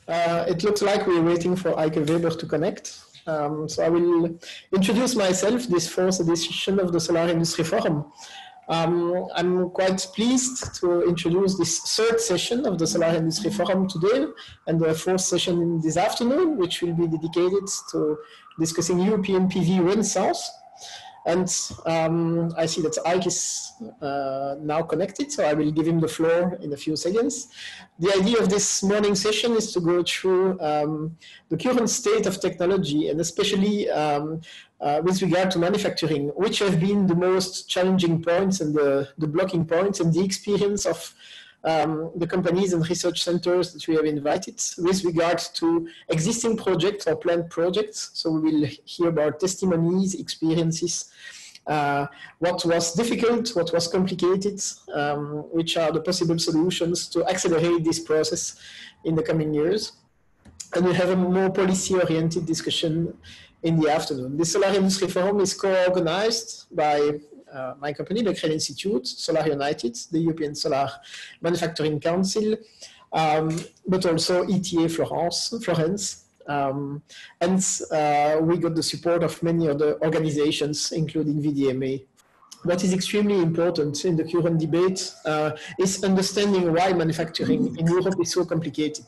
It looks like we're waiting for Eicke Weber to connect. So I will introduce myself, this fourth edition of the Solar Industry Forum. I'm quite pleased to introduce this third session of the Solar Industry Forum today and the fourth session this afternoon, which will be dedicated to discussing European PV renaissance. And I see that Eicke is now connected, so I will give him the floor in a few seconds. The idea of this morning session is to go through the current state of technology, and especially with regard to manufacturing, which have been the most challenging points and the blocking points, and the experience of the companies and research centers that we have invited with regard to existing projects or planned projects. So we will hear about testimonies, experiences, what was difficult, what was complicated, which are the possible solutions to accelerate this process in the coming years. And we have a more policy-oriented discussion in the afternoon. The Solar Industry Forum is co-organized by my company, Becquerel Institute, SOLARUNITED, the European Solar Manufacturing Council, but also ETA-Florence. And we got the support of many other organizations, including VDMA. What is extremely important in the current debate is understanding why manufacturing in Europe is so complicated.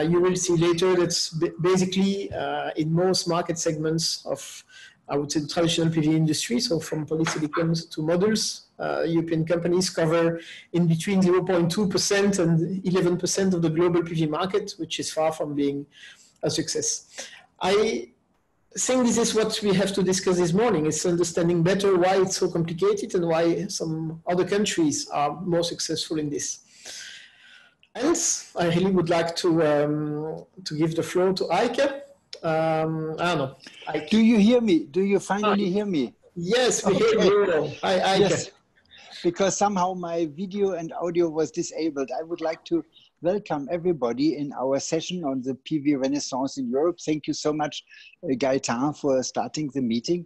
You will see later that basically in most market segments of, I would say, the traditional PV industry, so from polysilicon to modules, European companies cover in between 0.2% and 11% of the global PV market, which is far from being a success. I think this is what we have to discuss this morning, is understanding better why it's so complicated and why some other countries are more successful in this. And I really would like to give the floor to Eicke. I don't know. Do you hear me? Do you finally hear me? Yes, we hear you. Hi, Eicke. Yes, because somehow my video and audio was disabled. I would like to welcome everybody in our session on the PV Renaissance in Europe. Thank you so much, Gaëtan, for starting the meeting.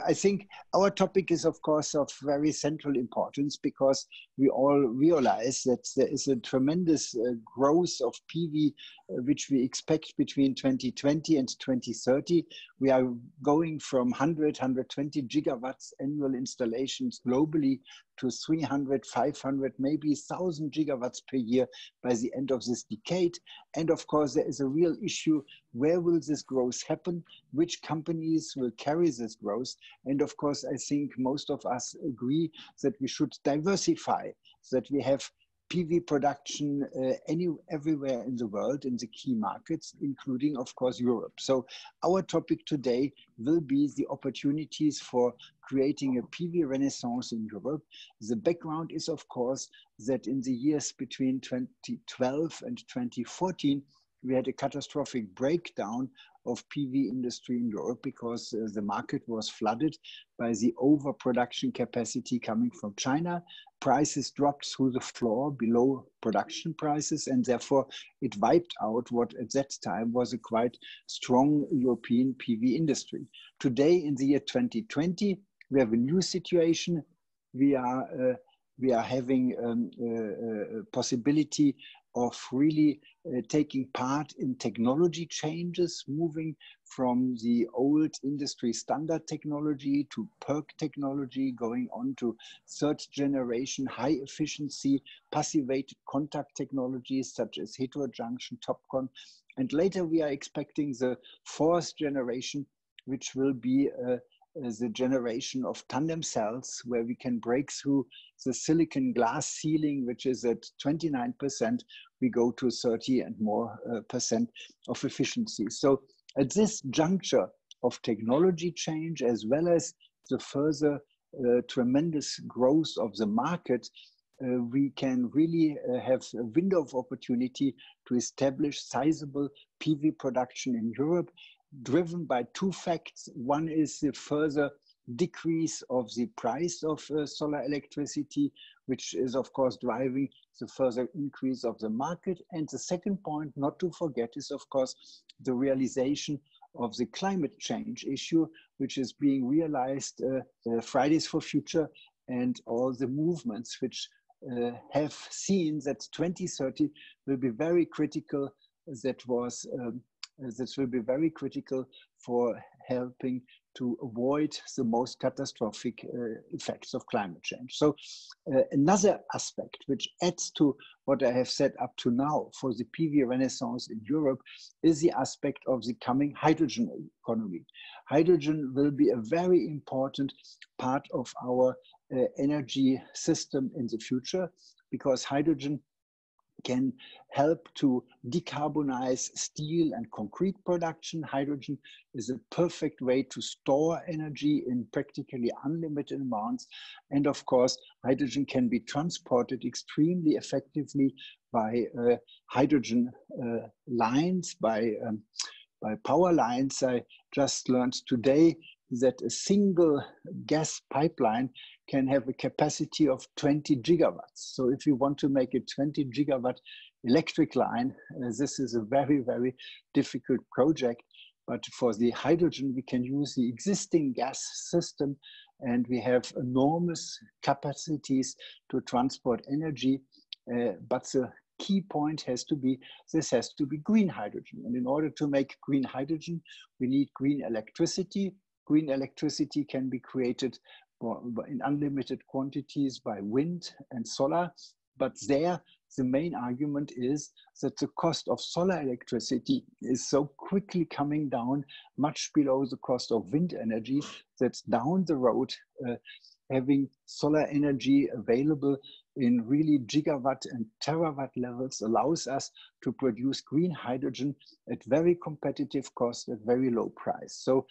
I think our topic is, of course, of very central importance because we all realize that there is a tremendous growth of PV, which we expect between 2020 and 2030. We are going from 100, 120 gigawatts annual installations globally to 300, 500, maybe 1,000 gigawatts per year by the end of this decade. And of course, there is a real issue. Where will this growth happen? Which companies will carry this growth? And of course, I think most of us agree that we should diversify, so that we have PV production everywhere in the world, in the key markets, including, of course, Europe. So our topic today will be the opportunities for creating a PV renaissance in Europe. The background is, of course, that in the years between 2012 and 2014, we had a catastrophic breakdown of PV industry in Europe because the market was flooded by the overproduction capacity coming from China. Prices dropped through the floor below production prices, and therefore it wiped out what at that time was a quite strong European PV industry. Today, in the year 2020, we have a new situation. We are having a possibility of really taking part in technology changes, moving from the old industry standard technology to PERC technology, going on to third generation high efficiency passivated contact technologies such as heterojunction, TOPCon. And later we are expecting the fourth generation, which will be the generation of tandem cells, where we can break through the silicon glass ceiling, which is at 29%, we go to 30 and more percent of efficiency. So at this juncture of technology change, as well as the further tremendous growth of the market, we can really have a window of opportunity to establish sizable PV production in Europe, driven by two facts. One is the further decrease of the price of solar electricity, which is of course driving the further increase of the market. And the second point not to forget is of course the realization of the climate change issue, which is being realized Fridays for Future and all the movements which have seen that 2030 will be very critical that will be very critical for helping to avoid the most catastrophic effects of climate change. So another aspect which adds to what I have said up to now for the PV renaissance in Europe is the aspect of the coming hydrogen economy. Hydrogen will be a very important part of our energy system in the future, because hydrogen can help to decarbonize steel and concrete production. Hydrogen is a perfect way to store energy in practically unlimited amounts. And of course, hydrogen can be transported extremely effectively by hydrogen lines, by power lines. I just learned today that a single gas pipeline can have a capacity of 20 gigawatts. So if you want to make a 20 gigawatt electric line, this is a very, very difficult project. But for the hydrogen, we can use the existing gas system, and we have enormous capacities to transport energy. But the key point has to be, this has to be green hydrogen. And in order to make green hydrogen, we need green electricity. Green electricity can be created in unlimited quantities by wind and solar. But there, the main argument is that the cost of solar electricity is so quickly coming down, much below the cost of wind energy, that down the road, having solar energy available in really gigawatt and terawatt levels allows us to produce green hydrogen at very competitive cost at very low price. So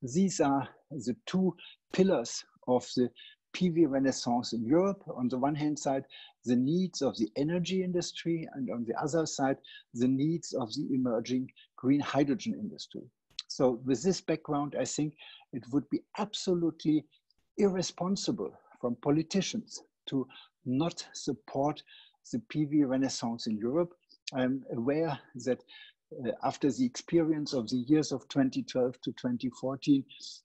these are the two pillars of the PV renaissance in Europe. On the one hand side, the needs of the energy industry, and on the other side, the needs of the emerging green hydrogen industry. So with this background, I think it would be absolutely irresponsible from politicians to not support the PV renaissance in Europe. I'm aware that after the experience of the years of 2012 to 2014,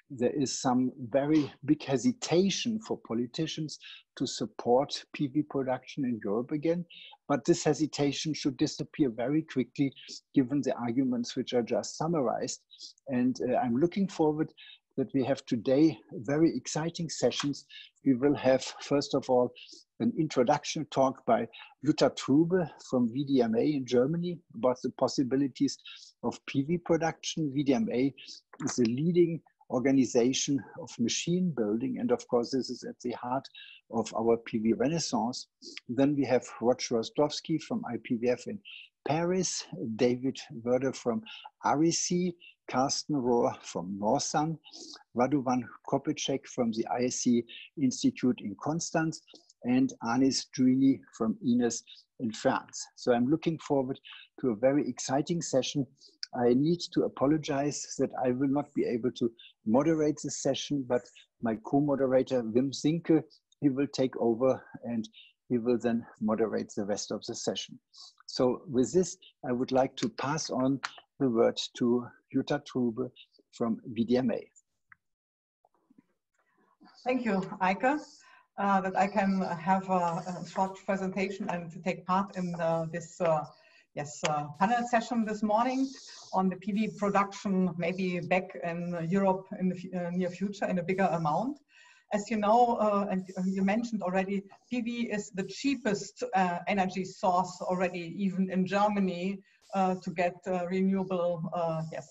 there is some very big hesitation for politicians to support PV production in Europe again. But this hesitation should disappear very quickly, given the arguments which are just summarized. And I'm looking forward that we have today very exciting sessions. We will have, first of all, an introduction talk by Jutta Trube from VDMA in Germany about the possibilities of PV production. VDMA is the leading organization of machine building, and of course this is at the heart of our PV renaissance. Then we have Roch Drozdowski from IPVF in Paris, David Verdu from REC, Carsten Rohr from Norsun, Radovan Kopeček from the ISC Institute in Constance, and Anis Juini from Ines in France. So I'm looking forward to a very exciting session. I need to apologize that I will not be able to moderate this session, but my co-moderator, Wim Sinke, he will take over and he will then moderate the rest of the session. So with this, I would like to pass on the word to Jutta Trube from VDMA. Thank you, Eicke, that I can have a short presentation and to take part in this panel session this morning on the PV production, maybe back in Europe in the near future in a bigger amount. As you know, and you mentioned already, PV is the cheapest energy source already, even in Germany, to get renewable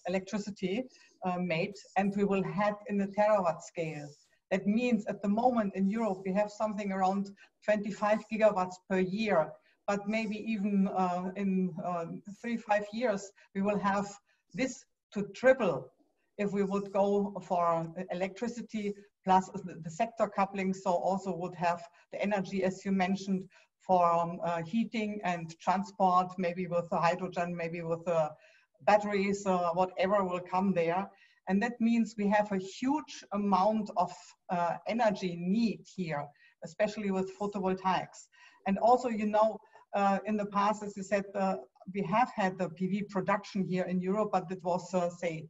electricity made, and we will head in the terawatt scale. That means at the moment in Europe, we have something around 25 gigawatts per year, but maybe even in 3-5 years, we will have this to triple if we would go for electricity plus the sector coupling. So also would have the energy, as you mentioned, for heating and transport, maybe with the hydrogen, maybe with the batteries, whatever will come there. And that means we have a huge amount of energy need here, especially with photovoltaics. And also, you know, in the past, as you said, we have had the PV production here in Europe, but it was, say,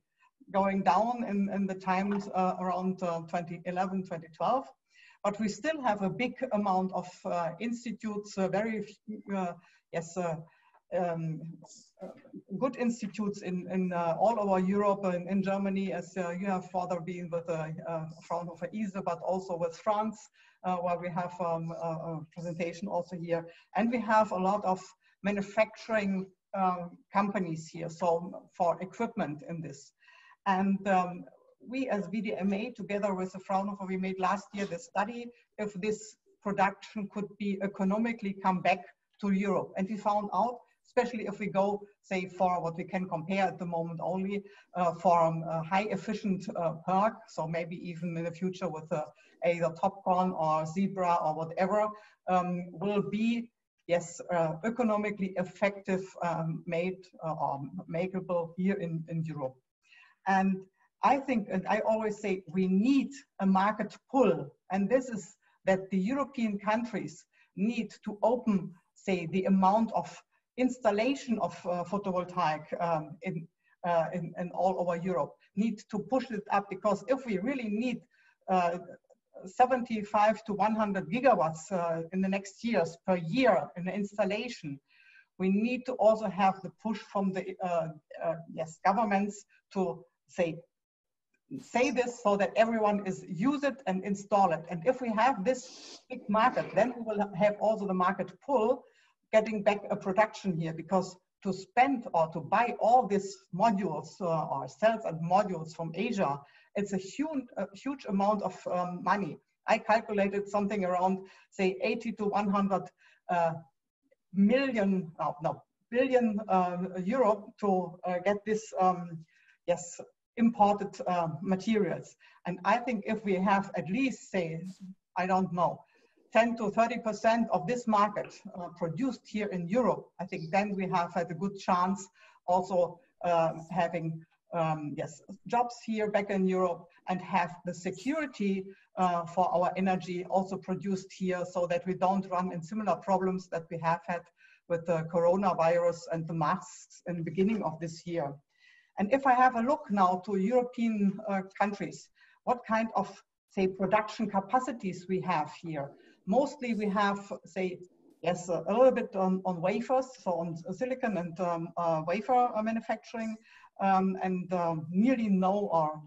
going down in the times around 2011, 2012. But we still have a big amount of institutes, good institutes in all over Europe and in Germany, as you have further been with Fraunhofer ISE, but also with France, where we have a presentation also here. And we have a lot of manufacturing companies here, so for equipment in this. And we as VDMA, together with the Fraunhofer, we made last year the study if this production could be economically come back to Europe. And we found out, especially if we go, say, for what we can compare at the moment only, for a high efficient perk, so maybe even in the future with either Topcorn or Zebra or whatever, will be, yes, economically effective made or makeable here in Europe. And I think, and I always say, we need a market pull, and this is that the European countries need to open, say, the amount of installation of photovoltaic in all over Europe, need to push it up, because if we really need 75 to 100 gigawatts in the next years per year in the installation, we need to also have the push from the governments to say this so that everyone is use it and install it. And if we have this big market, then we will have also the market pull, getting back a production here, because to spend or to buy all these modules or cells and modules from Asia, it's a huge amount of money. I calculated something around, say, 80 to 100 billion euro to get this, imported materials. And I think if we have at least, say, I don't know, 10 to 30% of this market produced here in Europe, I think then we have had a good chance also having jobs here back in Europe, and have the security for our energy also produced here, so that we don't run in similar problems that we have had with the coronavirus and the masks in the beginning of this year. And if I have a look now to European countries, what kind of, say, production capacities we have here? Mostly we have, say, yes, a little bit on wafers, so on silicon and wafer manufacturing, and nearly no or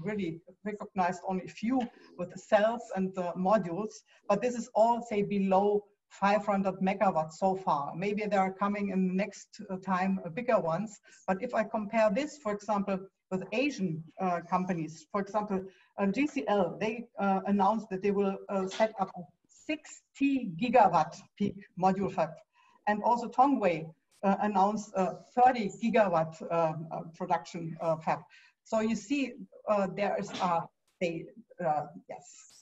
really recognized only a few with the cells and modules. But this is all, say, below 500 megawatts so far. Maybe they are coming in the next time bigger ones. But if I compare this, for example, with Asian companies, for example, GCL, they announced that they will set up a 60 gigawatt peak module fab. And also Tongwei announced a 30 gigawatt production fab. So you see, there is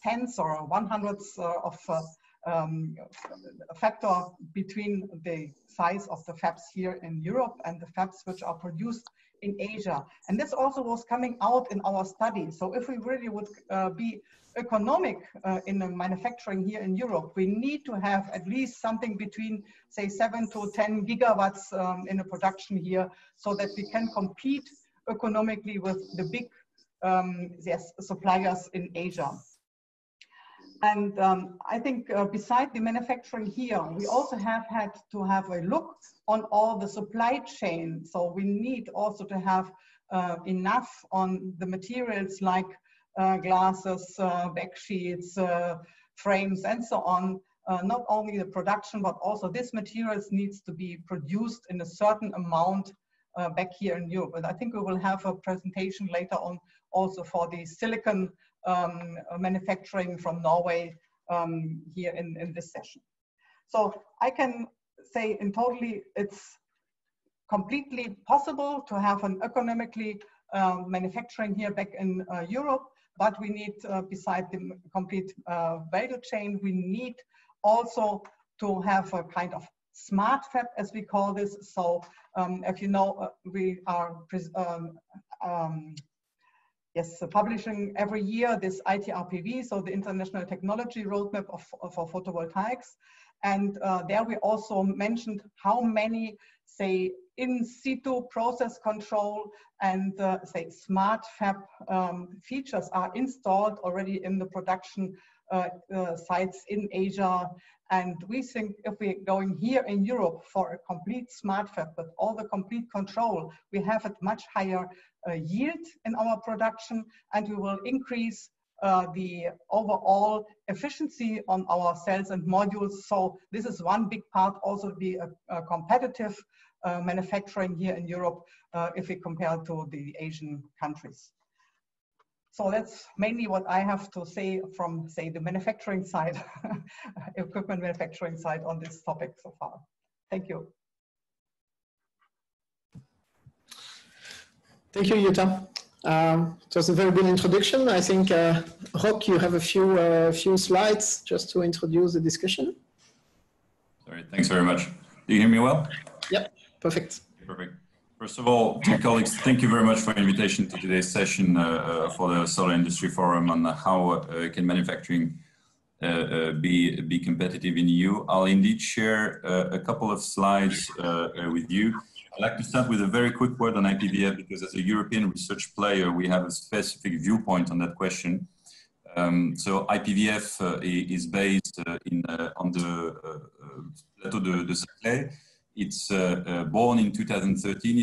tens or 100s of a factor between the size of the fabs here in Europe and the fabs which are produced in Asia. And this also was coming out in our study. So if we really would be economic in the manufacturing here in Europe, we need to have at least something between, say, 7 to 10 gigawatts in the production here, so that we can compete economically with the big suppliers in Asia. And I think beside the manufacturing here, we also have had to have a look on all the supply chain. So we need also to have enough on the materials like glasses, back sheets, frames, and so on. Not only the production, but also this materials needs to be produced in a certain amount back here in Europe. And I think we will have a presentation later on also for the silicon manufacturing from Norway here in this session. So I can say in totally, it's completely possible to have an economically manufacturing here back in Europe, but we need, beside the complete value chain, we need also to have a kind of smart fab, as we call this. So if you know, we are publishing every year this ITR-PV, so the International Technology Roadmap for Photovoltaics. And there we also mentioned how many, say, in situ process control and say smart fab features are installed already in the production sites in Asia. And we think if we're going here in Europe for a complete smart fab with all the complete control, we have a much higher yield in our production, and we will increase the overall efficiency on our cells and modules. So this is one big part, also the competitive manufacturing here in Europe if we compare to the Asian countries. So that's mainly what I have to say from, say, the manufacturing side, equipment manufacturing side on this topic so far. Thank you. Thank you, Jutta. It was a very good introduction. I think, Roch, you have a few slides just to introduce the discussion. Sorry, thanks very much. Do you hear me well? Yep, perfect. Perfect. First of all, dear colleagues, thank you very much for the invitation to today's session for the Solar Industry Forum on how can manufacturing be competitive in EU. I'll indeed share a couple of slides with you. I'd like to start with a very quick word on IPVF, because as a European research player, we have a specific viewpoint on that question. So IPVF is based on the Plateau de Saclay. It's born in 2013.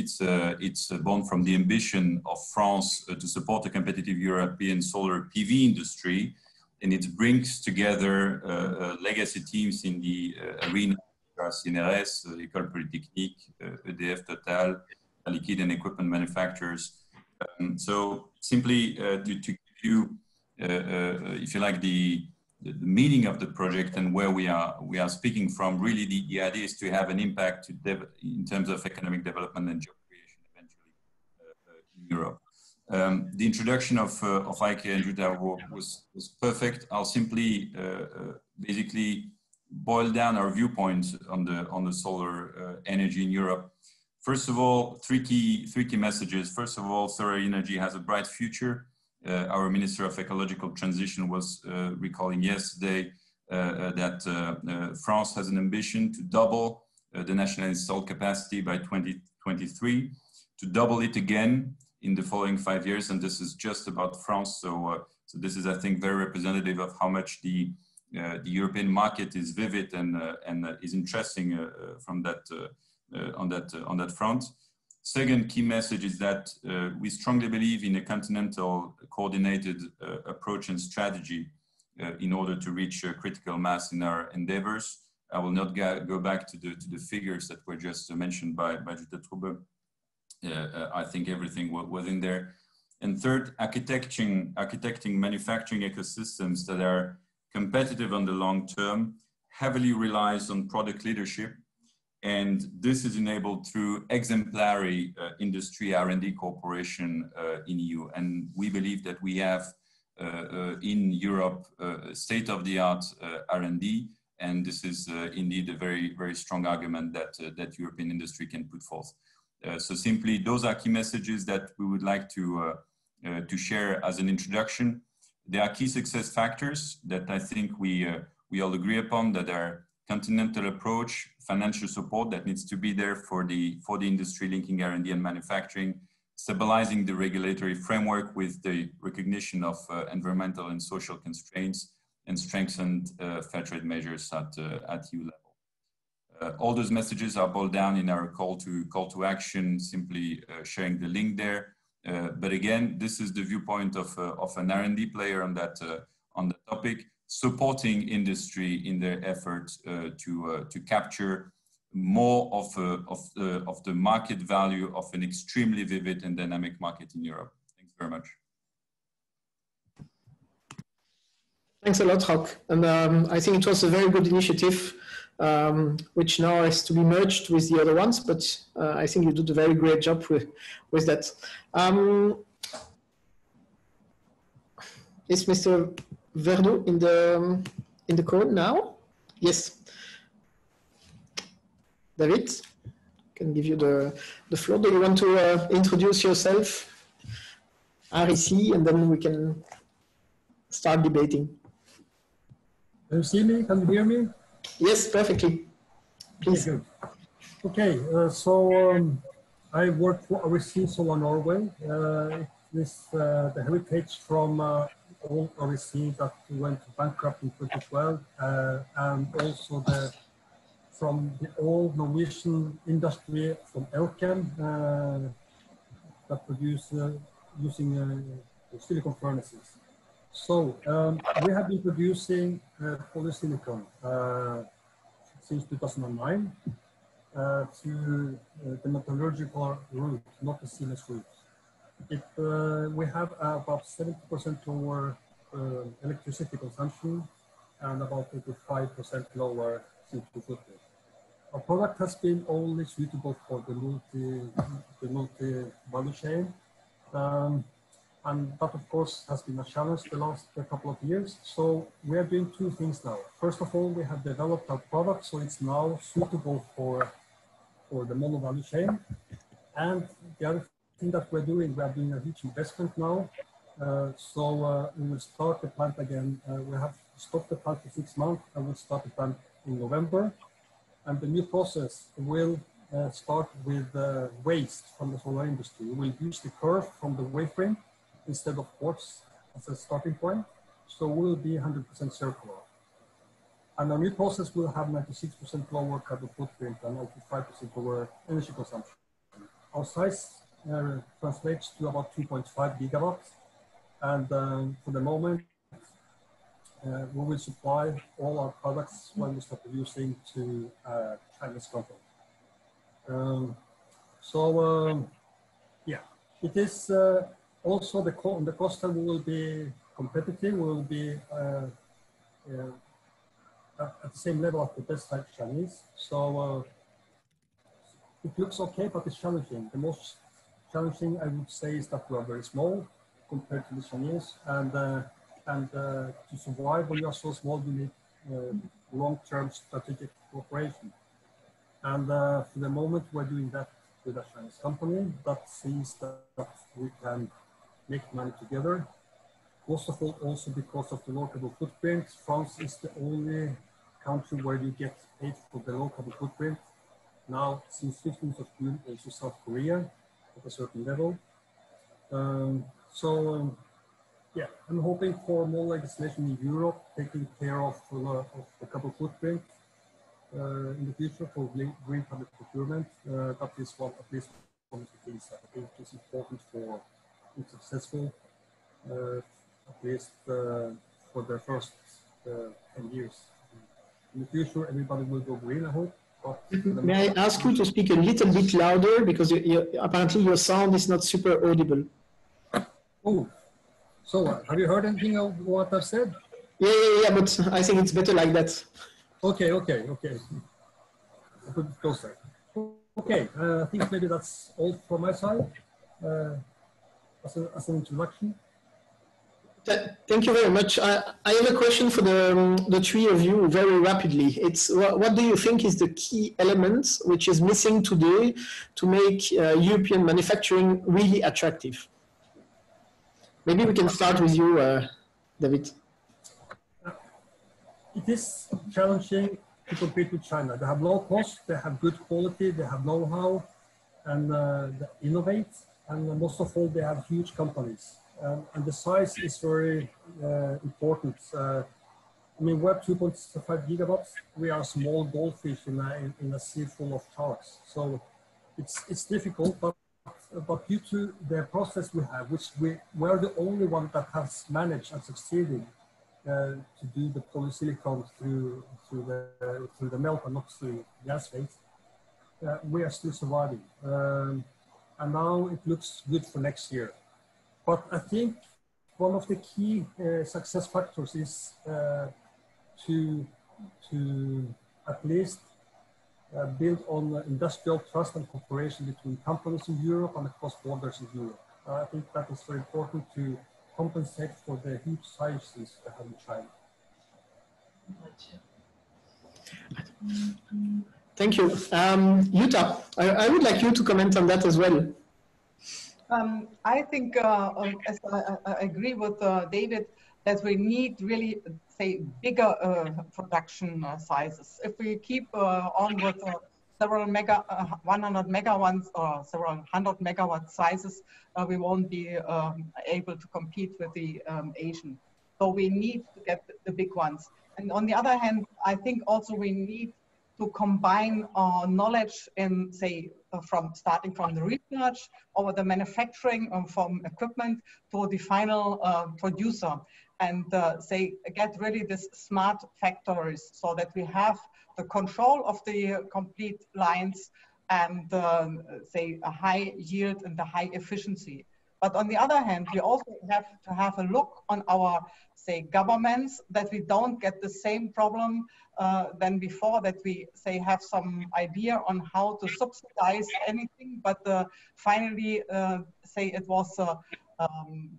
It's born from the ambition of France to support a competitive European solar PV industry, and it brings together legacy teams in the arena, CNRS, École Polytechnique, EDF, Total, Air Liquide, and equipment manufacturers. So simply to give you, if you like, the meaning of the project and where we are speaking from, really the idea is to have an impact in terms of economic development and job creation eventually in Europe. The introduction of Eicke and Jutta was perfect. I'll simply basically boil down our viewpoints on the solar energy in Europe. First of all, three key messages. First of all, solar energy has a bright future. Our Minister of Ecological Transition was recalling yesterday that France has an ambition to double the national installed capacity by 2023, to double it again in the following 5 years, and this is just about France. So this is, I think, very representative of how much the European market is vivid and is interesting from that on that front. Second key message is that we strongly believe in a continental coordinated approach and strategy in order to reach a critical mass in our endeavors. I will not go back to the figures that were just mentioned by Jutta Trube. I think everything was in there. And third, architecting manufacturing ecosystems that are competitive on the long term, heavily relies on product leadership. And this is enabled through exemplary industry R&D cooperation in EU. And we believe that we have in Europe state-of-the-art R&D, and this is indeed a very, very strong argument that European industry can put forth. So simply, those are key messages that we would like to share as an introduction. There are key success factors that I think we all agree upon, that are continental approach, financial support that needs to be there for the industry linking R&D and manufacturing, stabilizing the regulatory framework with the recognition of environmental and social constraints, and strengthened fair trade measures at EU level. All those messages are boiled down in our call to action, simply sharing the link there. But again, this is the viewpoint of an R&D player on that topic, supporting industry in their efforts to capture more of the market value of an extremely vivid and dynamic market in Europe. Thanks very much. Thanks a lot, Roch. And I think it was a very good initiative, which now has to be merged with the other ones, but I think you did a very great job with that. Is Mr. Verdu in the code now? Yes. David, I can give you the floor. Do you want to introduce yourself, REC, and then we can start debating? Can you see me? Can you hear me? Yes, perfectly. Please. Okay, so I work for REC Solar Norway. This the heritage from old REC that went bankrupt in 2012, and also from the old Norwegian industry from Elkem that produce using silicon furnaces. So we have been producing polysilicon since 2009 through the metallurgical route, not the seamless route. We have about 70% lower electricity consumption and about 85% lower CO2 footprint. Our product has been only suitable for the multi value chain. And that, of course, has been a challenge the last couple of years. So we are doing two things now. First of all, we have developed our product, so it's now suitable for the mono value chain. And the other thing that we are doing a huge investment now. We will start the plant again. We have stopped the plant for 6 months, and we'll start the plant in November. And the new process will start with waste from the solar industry. We'll use the curve from the wafering instead of quartz as a starting point. So we'll be 100% circular. And our new process will have 96% lower carbon footprint and 95% lower energy consumption. Our size translates to about 2.5 gigawatts. And for the moment, we will supply all our products when we start producing to Chinese company. Yeah, it is also the cost that we will be competitive. We will be at the same level as the best like Chinese. So it looks okay, but it's challenging. The most challenging, I would say, is that we are very small compared to the Chinese, and to survive when you are so small, you need long-term strategic cooperation. And for the moment, we're doing that with a Chinese company that sees that we can make money together. Most of all, also because of the low carbon footprint. France is the only country where you get paid for the low carbon footprint. Now, since 15th of June, also South Korea at a certain level. Yeah, I'm hoping for more legislation in Europe taking care of the carbon footprint in the future for green public procurement. That is what, at least one of the things that I think is important for being successful, at least for the first 10 years. In the future, everybody will go green, I hope. May I ask you to speak a little bit louder, because apparently your sound is not super audible. Oh, so have you heard anything of what I've said? Yeah, but I think it's better like that. Okay. I'll put it closer. Okay, I think maybe that's all from my side as an introduction. Thank you very much. I have a question for the three of you very rapidly. It's what do you think is the key element which is missing today to make European manufacturing really attractive? Maybe we can start with you, David. It is challenging to compete with China. They have low cost, they have good quality, they have know-how, and they innovate. And most of all, they have huge companies. And the size is very important. I mean, we're 2.5 gigawatts. We are a small goldfish in a sea full of sharks. So it's difficult, but due to the process we have, which we're the only one that has managed and succeeded to do the polysilicon through the melt and not through gas phase, we are still surviving. And now it looks good for next year. But I think one of the key success factors is to at least build on industrial trust and cooperation between companies in Europe and across borders in Europe. I think that is very important to compensate for the huge sizes they have in China. Thank you. Jutta, I would like you to comment on that as well. I think, as I agree with David, that we need really, say, bigger production sizes. If we keep on with several 100 megawatts or several 100 megawatt sizes, we won't be able to compete with the Asian So we need to get the big ones. And on the other hand, I think also we need to combine our knowledge in, say, starting from the research over the manufacturing from equipment to the final producer, and say, get really this smart factories so that we have the control of the complete lines and say a high yield and a high efficiency. But on the other hand, we also have to have a look on our, say, governments, that we don't get the same problem than before, that we, say, have some idea on how to subsidize anything, but finally, say, it was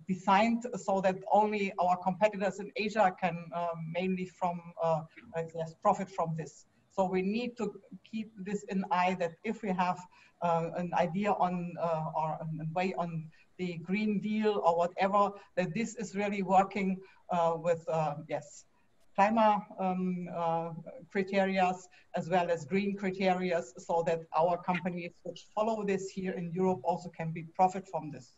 designed so that only our competitors in Asia can mainly profit from this. So we need to keep this in eye, that if we have an idea on or a way on the Green Deal or whatever, that this is really working with, yes, climate criteria as well as green criteria, so that our companies which follow this here in Europe also can be profit from this.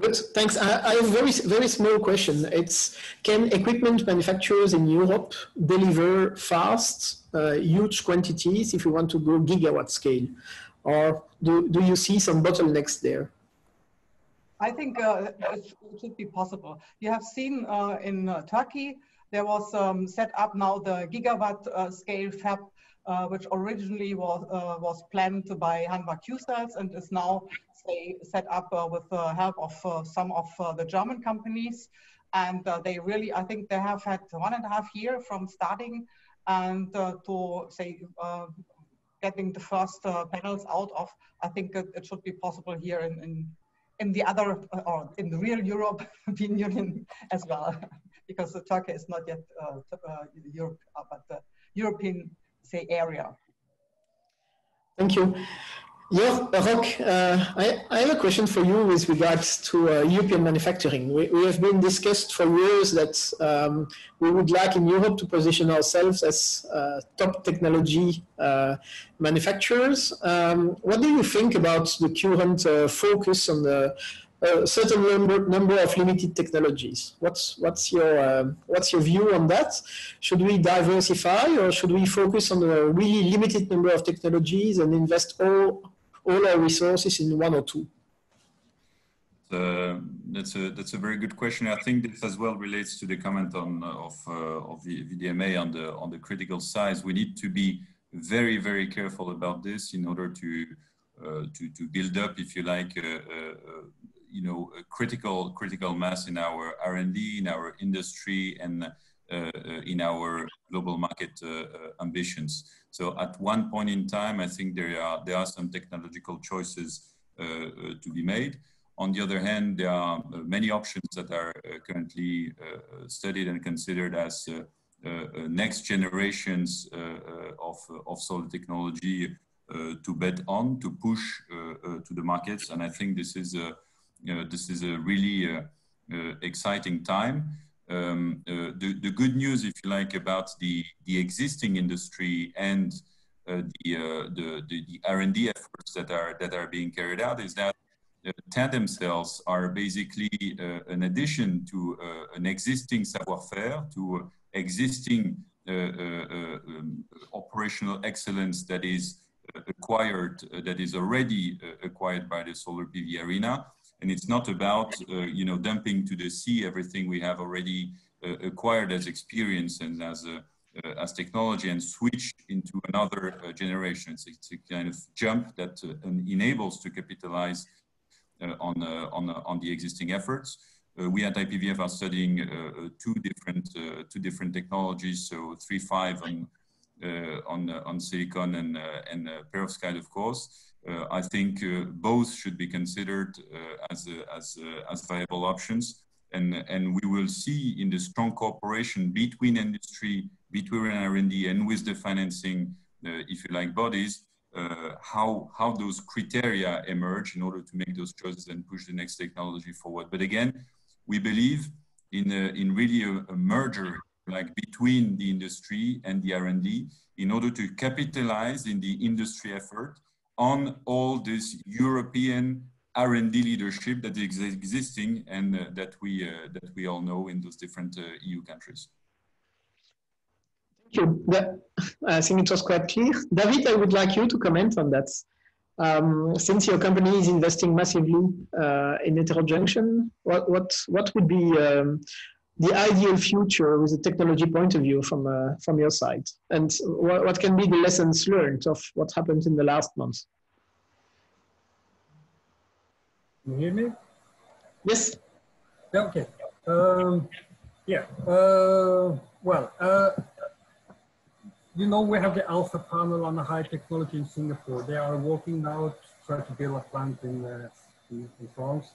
Good, thanks. I have a very small question. It's, can equipment manufacturers in Europe deliver fast, huge quantities if you want to go gigawatt scale? Or do you see some bottlenecks there? I think it should be possible. You have seen in Turkey, there was set up now the gigawatt scale fab, which originally was planned by Hanwha Q-Cells and is now, say, set up with the help of some of the German companies. And they really, I think they have had 1.5 years from starting and to, say, getting the first panels out of. I think it should be possible here in the other, or in the real European Union as well, because Turkey is not yet Europe, but the European, say, area. Thank you. Yeah, Roch, I have a question for you with regards to European manufacturing. We have been discussed for years that we would like in Europe to position ourselves as top technology manufacturers. What do you think about the current focus on the certain number of limited technologies? What's your view on that? Should we diversify, or should we focus on a really limited number of technologies and invest all our resources in one or two? That's a very good question. I think this as well relates to the comment of the VDMA on the critical size. We need to be very careful about this in order to build up, if you like, you know, a critical mass in our R&D, in our industry, and in our global market ambitions. So at one point in time, I think there are some technological choices to be made. On the other hand, there are many options that are currently studied and considered as next generations of solar technology to bet on, to push to the markets. And I think this is a really exciting time. The good news, if you like, about the existing industry and the R&D efforts that are being carried out is that tandem cells are basically an addition to an existing savoir-faire, to existing operational excellence that is acquired, that is already acquired by the solar PV arena. And it's not about, you know, dumping to the sea everything we have already acquired as experience and as technology and switch into another generation. It's a kind of jump that enables to capitalize on the existing efforts. We at IPVF are studying two different technologies, so 3.5 on silicon and perovskite, of course. I think both should be considered as viable options, and we will see in the strong cooperation between industry, between R&D, and with the financing, if you like, bodies, how those criteria emerge in order to make those choices and push the next technology forward. But again, we believe in really a merger, like between the industry and the R&D, in order to capitalize in the industry effort on all this European R&D leadership that is existing and that we all know in those different EU countries. Thank you. I think it was quite clear. David, I would like you to comment on that. Since your company is investing massively in heterojunction, what would be the ideal future with a technology point of view from your side? And what can be the lessons learned of what happened in the last month? Can you hear me? Yes. Okay. You know, we have the Alpha panel on the high technology in Singapore. They are working now to try to build a plant in France,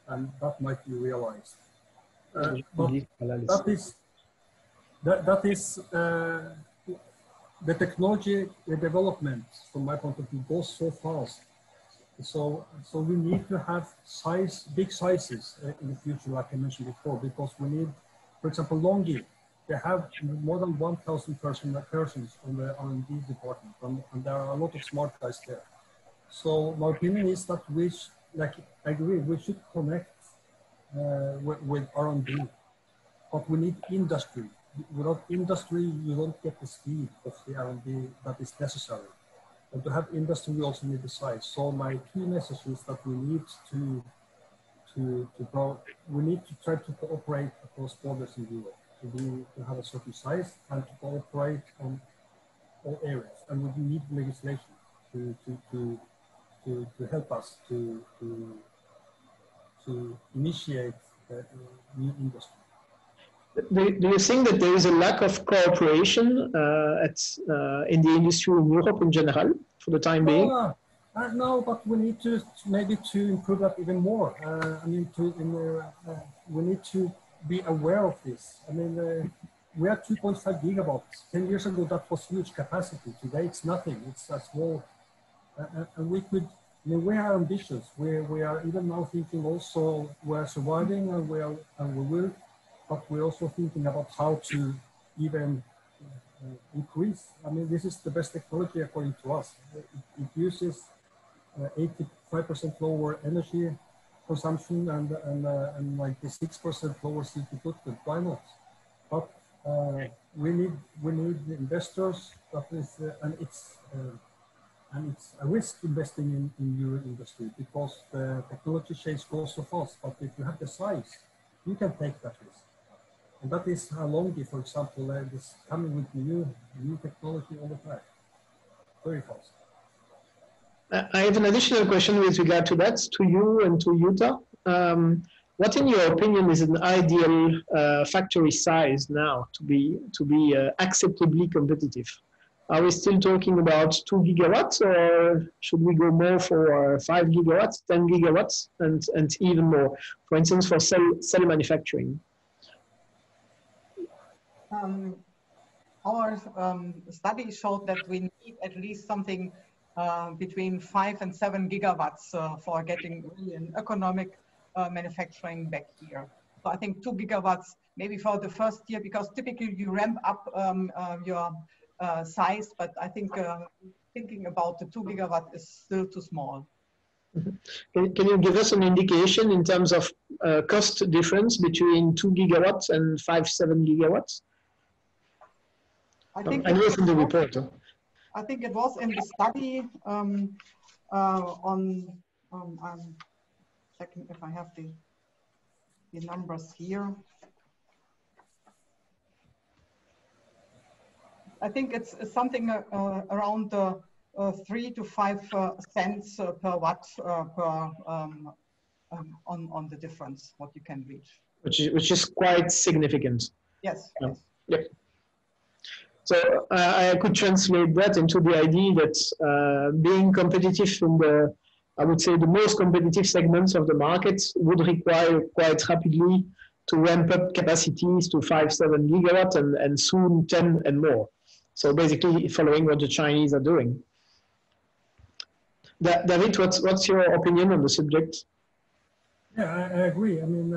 and that might be realized. That is the technology development, from my point of view, goes so fast. So we need to have big sizes in the future, like I mentioned before, because we need, for example, Longi. They have more than 1,000 persons on the R&D department, and there are a lot of smart guys there. So my opinion is that I agree, we should connect with R&D, but we need industry. Without industry, you don't get the speed of the R&D that is necessary. And to have industry, we also need the size. So my key message is that we need to try to cooperate across borders in Europe, to have a certain size and to cooperate on all areas. And we need legislation to help us to initiate new industry. Do you think that there is a lack of cooperation in the industry in Europe in general for the time being? No, but we need to maybe improve that even more. We need to be aware of this. I mean, we are 2.5 gigawatts. 10 years ago, that was huge capacity. Today, it's nothing. It's a small, and we could. I mean, we are ambitious. We are even now thinking also we are surviving and we will. But we're also thinking about how to even increase. I mean, this is the best technology according to us. It uses 85% lower energy consumption and like the 6% lower CO2 footprint. Why not? But we need the investors. That is, and it's a risk investing in your industry because the technology change goes so fast. But if you have the size, you can take that risk. And that is how Longi, for example, is coming with new technology all the time, very fast. I have an additional question with regard to that, to you and to Jutta. What, in your opinion, is an ideal factory size now to be acceptably competitive? Are we still talking about 2 gigawatts, or should we go more for 5 gigawatts, 10 gigawatts, and even more? For instance, for cell manufacturing. Our study showed that we need at least something between 5 and 7 gigawatts for getting really an economic manufacturing back here. So I think 2 gigawatts maybe for the first year, because typically you ramp up your size, but I think thinking about the 2 gigawatt is still too small. Can you give us an indication in terms of cost difference between 2 gigawatts and 5-7 gigawatts? I think I know it's in the report. I think it was in the study checking if I have the numbers here. I think it's something around 3 to 5 cents per watt on the difference what you can reach. Which is quite significant. Yes. Yeah. Yep. So I could translate that into the idea that being competitive in the, I would say, the most competitive segments of the market would require quite rapidly to ramp up capacities to 5-7 gigawatts and soon 10 and more. So basically following what the Chinese are doing. David, what's your opinion on the subject? Yeah, I agree. I mean,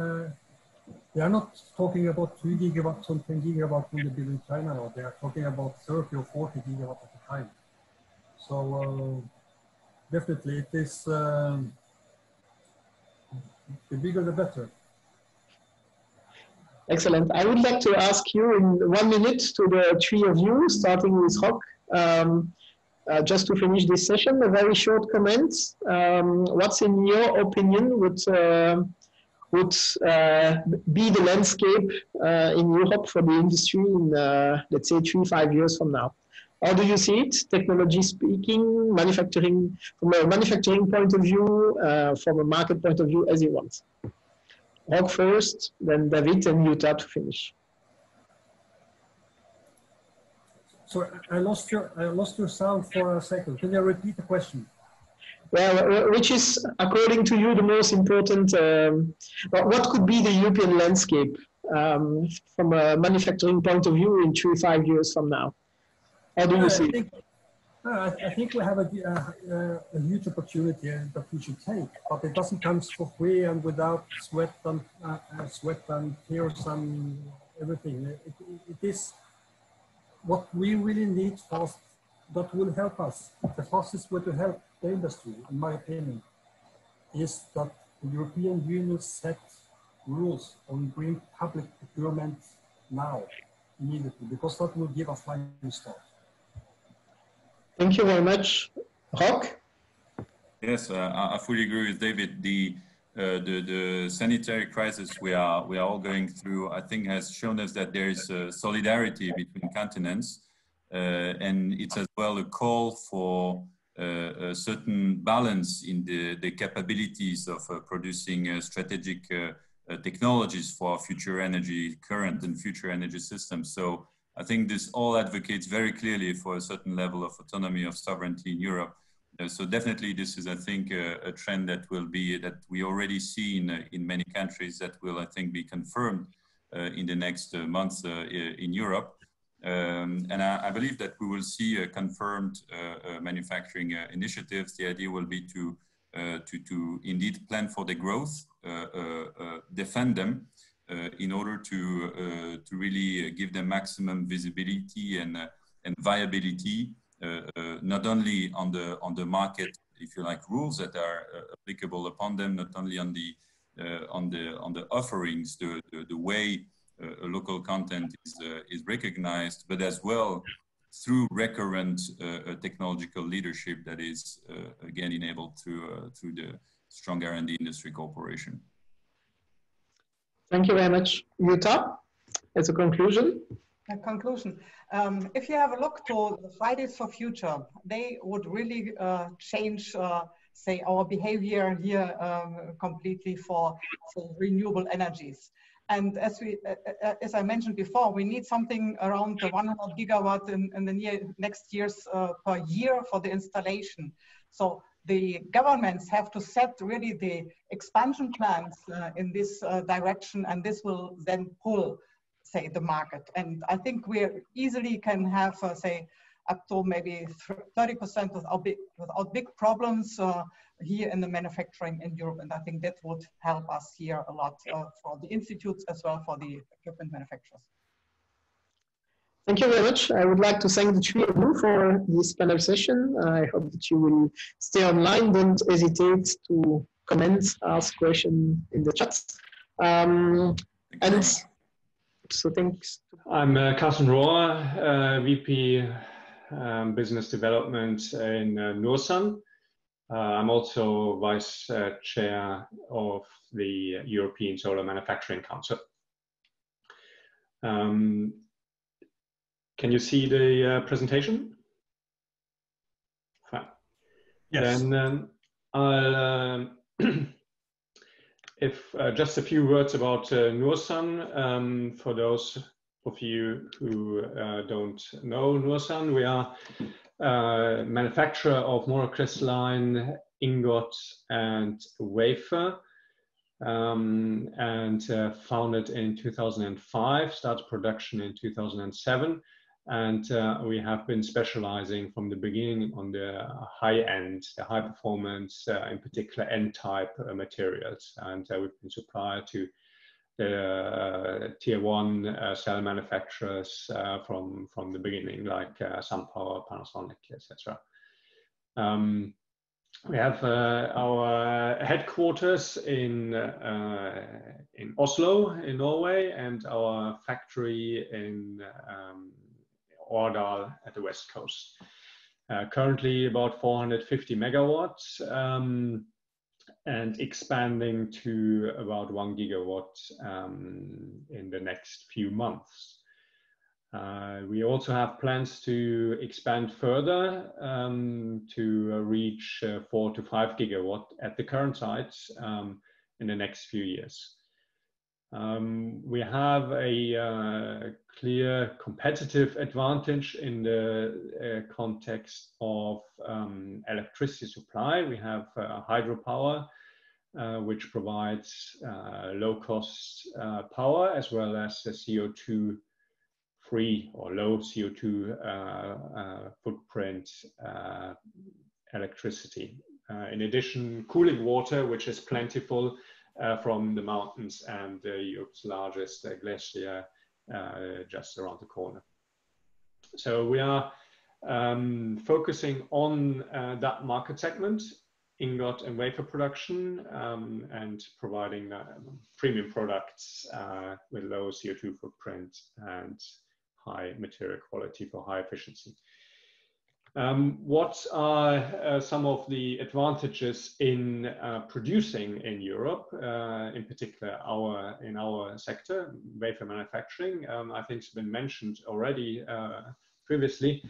they are not talking about 3 gigawatts or 10 gigawatts when they build in China, or they are talking about 30 or 40 gigawatts at a time. So definitely it is, The bigger, the better. Excellent. I would like to ask you in 1 minute to the three of you, starting with Roch, just to finish this session, a very short comment. What's in your opinion would be the landscape in Europe for the industry in, let's say, 3-5 years from now? How do you see it, technology speaking, manufacturing, from a manufacturing point of view, from a market point of view, as you want? Roch first, then David and Jutta to finish. So I lost your sound for a second. Can you repeat the question? Well, which is, according to you, the most important, what could be the European landscape from a manufacturing point of view in 3-5 years from now? How do you see it? I think we have a huge opportunity that we should take, but it doesn't come for free and without sweat and tears and everything. It is what we really need fast that will help us. The fastest way to help the industry, in my opinion, is that the European Union set rules on green public procurement now, immediately, because that will give a flying start. Thank you very much. Roch? Yes, I fully agree with David. The sanitary crisis we are all going through, I think, has shown us that there is solidarity between continents, and it's as well a call for a certain balance in the capabilities of producing strategic technologies for future energy, current and future energy systems. So I think this all advocates very clearly for a certain level of autonomy, of sovereignty in Europe. So definitely this is, I think, a trend that will be, that we already see in many countries, that will, I think, be confirmed in the next months in Europe. And I believe that we will see confirmed manufacturing initiatives. The idea will be to indeed plan for the growth, defend them, in order to really give them maximum visibility and viability, not only on the market, if you like, rules that are applicable upon them, not only on the offerings, the way a local content is recognized, but as well through recurrent technological leadership that is again enabled through the strong R&D industry cooperation. Thank you very much. Jutta, as a conclusion? A conclusion. If you have a look to the Fridays for Future, they would really change, say, our behavior here completely for renewable energies. And as I mentioned before, we need something around the 100 gigawatt in the next years per year for the installation. So the governments have to set really the expansion plans in this direction, and this will then pull, say, the market. And I think we easily can have, say, up to maybe 30% without big problems here in the manufacturing in Europe. And I think that would help us here a lot for the institutes as well for the equipment manufacturers. Thank you very much. I would like to thank the three of you for this panel session. I hope that you will stay online. Don't hesitate to comment, ask questions in the chat. And so thanks. I'm Carsten Rohr, VP Business Development in Nursan. I'm also Vice Chair of the European Solar Manufacturing Council. Can you see the presentation? Fine. Yes. Then I'll just a few words about Nursan. For those of you who don't know Nursan, we are a manufacturer of monocrystalline ingot and wafer, and founded in 2005, started production in 2007. And we have been specializing from the beginning on the high end, the high performance, in particular N-type materials. And we've been supplier to the tier one cell manufacturers from the beginning, like SunPower, Panasonic, etc. We have our headquarters in Oslo, in Norway, and our factory in Årdal at the west coast. Currently about 450 megawatts and expanding to about 1 gigawatt in the next few months. We also have plans to expand further to reach 4 to 5 gigawatt at the current sites in the next few years. We have a clear competitive advantage in the context of electricity supply. We have hydropower, which provides low-cost power as well as CO2-free or low CO2 footprint electricity. In addition, cooling water, which is plentiful from the mountains and Europe's largest glacier just around the corner. So we are focusing on that market segment, ingot and wafer production, and providing premium products with low CO2 footprint and high material quality for high efficiency. What are some of the advantages in producing in Europe, in particular in our sector, wafer manufacturing? I think it's been mentioned already previously.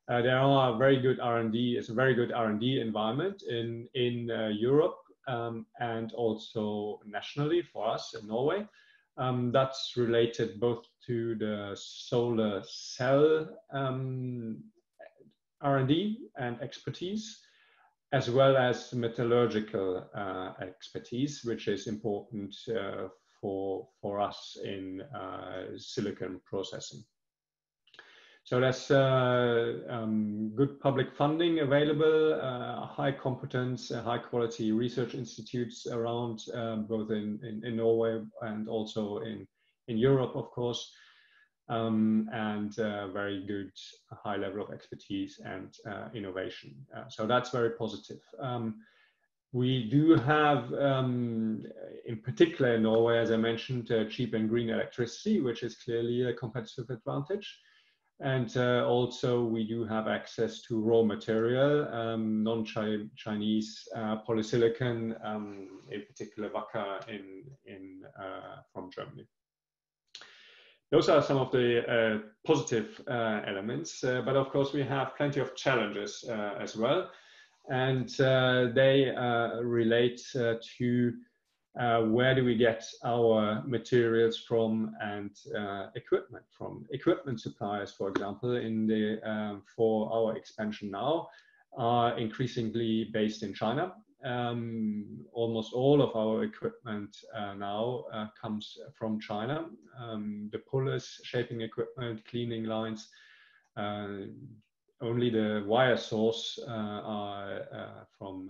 There are very good R&D. It's a very good R&D environment in Europe and also nationally for us in Norway. That's related both to the solar cell R&D and expertise, as well as metallurgical expertise, which is important for us in silicon processing. So there's good public funding available, high competence, high quality research institutes around both in Norway and also in Europe, of course. And very good high level of expertise and innovation. So that's very positive. We do have, in particular in Norway, as I mentioned, cheap and green electricity, which is clearly a competitive advantage. And also we do have access to raw material, non-Chinese polysilicon, in particular Wacker from Germany. Those are some of the positive elements, but of course we have plenty of challenges as well, and they relate to where do we get our materials from and equipment from. Equipment suppliers, for example, for our expansion now are increasingly based in China. Almost all of our equipment now comes from China. The pullers, shaping equipment, cleaning lines, only the wire source are from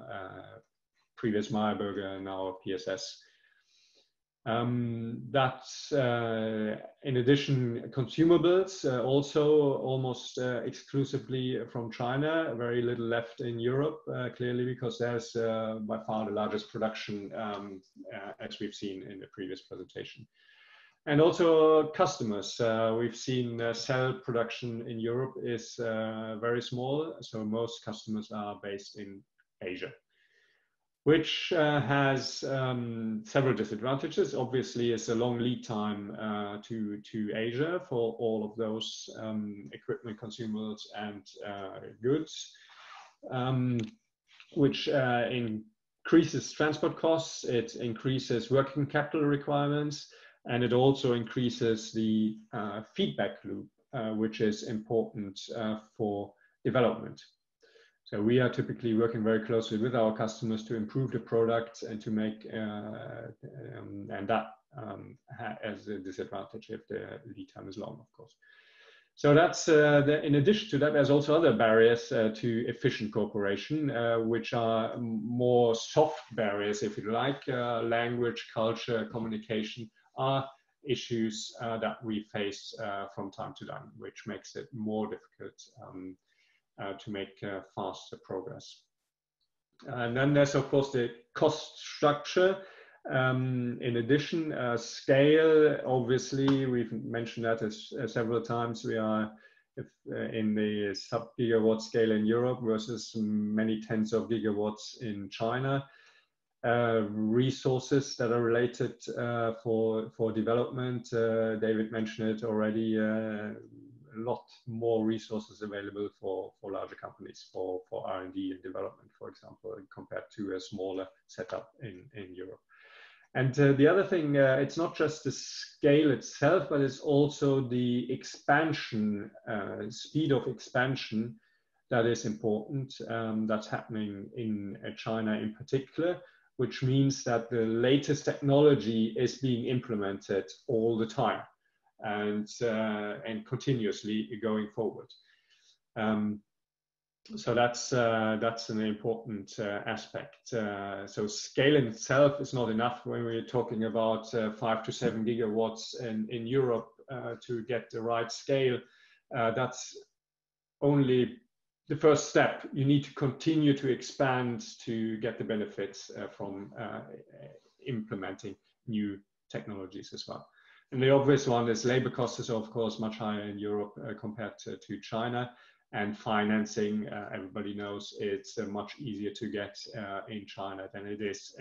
previous Meyerberger, now PSS. That's in addition consumables, also almost exclusively from China, very little left in Europe, clearly because there's by far the largest production as we've seen in the previous presentation. And also customers, we've seen cell production in Europe is very small, so most customers are based in Asia, which has several disadvantages. Obviously, it's a long lead time to Asia for all of those equipment, consumables, and goods, which increases transport costs, it increases working capital requirements, and it also increases the feedback loop, which is important for development. So we are typically working very closely with our customers to improve the product and to make, and that as a disadvantage if the lead time is long, of course. So that's, in addition to that, there's also other barriers to efficient cooperation, which are more soft barriers, if you like. Language, culture, communication are issues that we face from time to time, which makes it more difficult to make faster progress. And then there's, of course, the cost structure. In addition, scale, obviously, we've mentioned that several times. We are in the sub-gigawatt scale in Europe versus many tens of gigawatts in China. Resources that are related for development. David mentioned it already. A lot more resources available for larger companies for R&D and development, for example, compared to a smaller setup in Europe. And the other thing, it's not just the scale itself, but it's also the expansion, speed of expansion that is important. That's happening in China in particular, which means that the latest technology is being implemented all the time and continuously going forward. So that's an important aspect. So scale in itself is not enough when we're talking about 5 to 7 gigawatts in Europe to get the right scale. That's only the first step. You need to continue to expand to get the benefits from implementing new technologies as well. And the obvious one is labor costs is of course much higher in Europe compared to China. And financing, everybody knows it's much easier to get in China than it is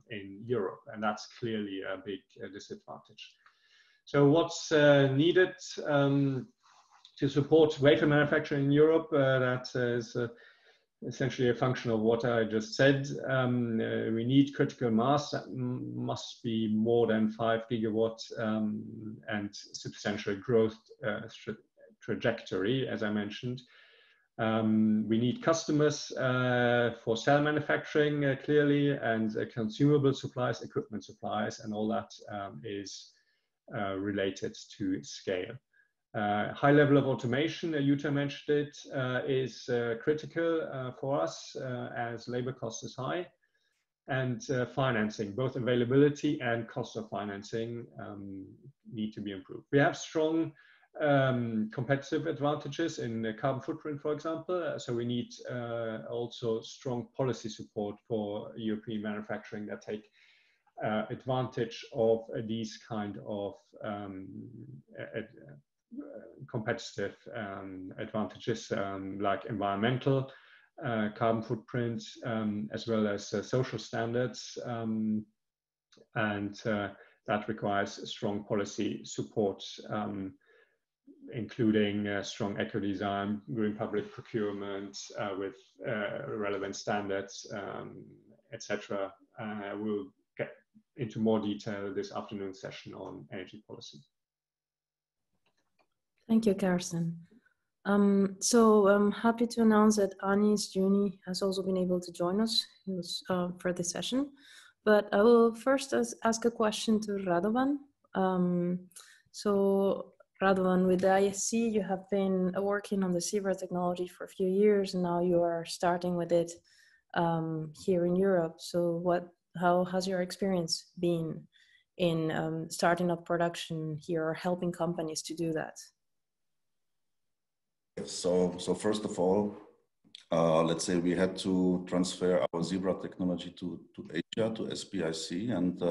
in Europe. And that's clearly a big disadvantage. So what's needed to support wafer manufacturing in Europe? That is essentially a function of what I just said. We need critical mass that must be more than 5 gigawatts and substantial growth trajectory, as I mentioned. We need customers for cell manufacturing, clearly, and consumable supplies, equipment supplies, and all that is related to scale. High level of automation, Jutta mentioned it, is critical for us as labor cost is high. And financing, both availability and cost of financing need to be improved. We have strong competitive advantages in the carbon footprint, for example. So we need also strong policy support for European manufacturing that take advantage of these kind of competitive advantages like environmental, carbon footprint, as well as social standards. And that requires strong policy support, including strong eco-design, green public procurement with relevant standards, etc. We'll get into more detail this afternoon session on energy policy. Thank you, Karsten. So I'm happy to announce that Anis Juni has also been able to join us for this session. But I will first ask a question to Radovan. So Radovan, with the ISC, you have been working on the Zebra technology for a few years, and now you are starting with it here in Europe. So how has your experience been in starting up production here or helping companies to do that? So first of all, let's say we had to transfer our Zebra technology to Asia, to SPIC, and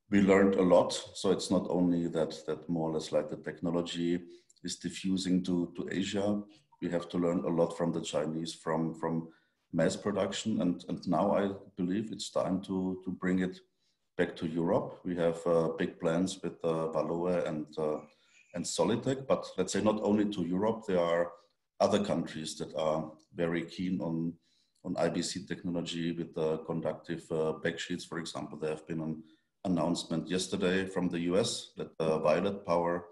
we learned a lot. So it's not only that more or less like the technology is diffusing to Asia. We have to learn a lot from the Chinese, from mass production, and now I believe it's time to bring it back to Europe. We have big plans with Valoe and Solitec, but let's say not only to Europe, there are other countries that are very keen on IBC technology with the conductive backsheets. For example, there have been an announcement yesterday from the US that Violet Power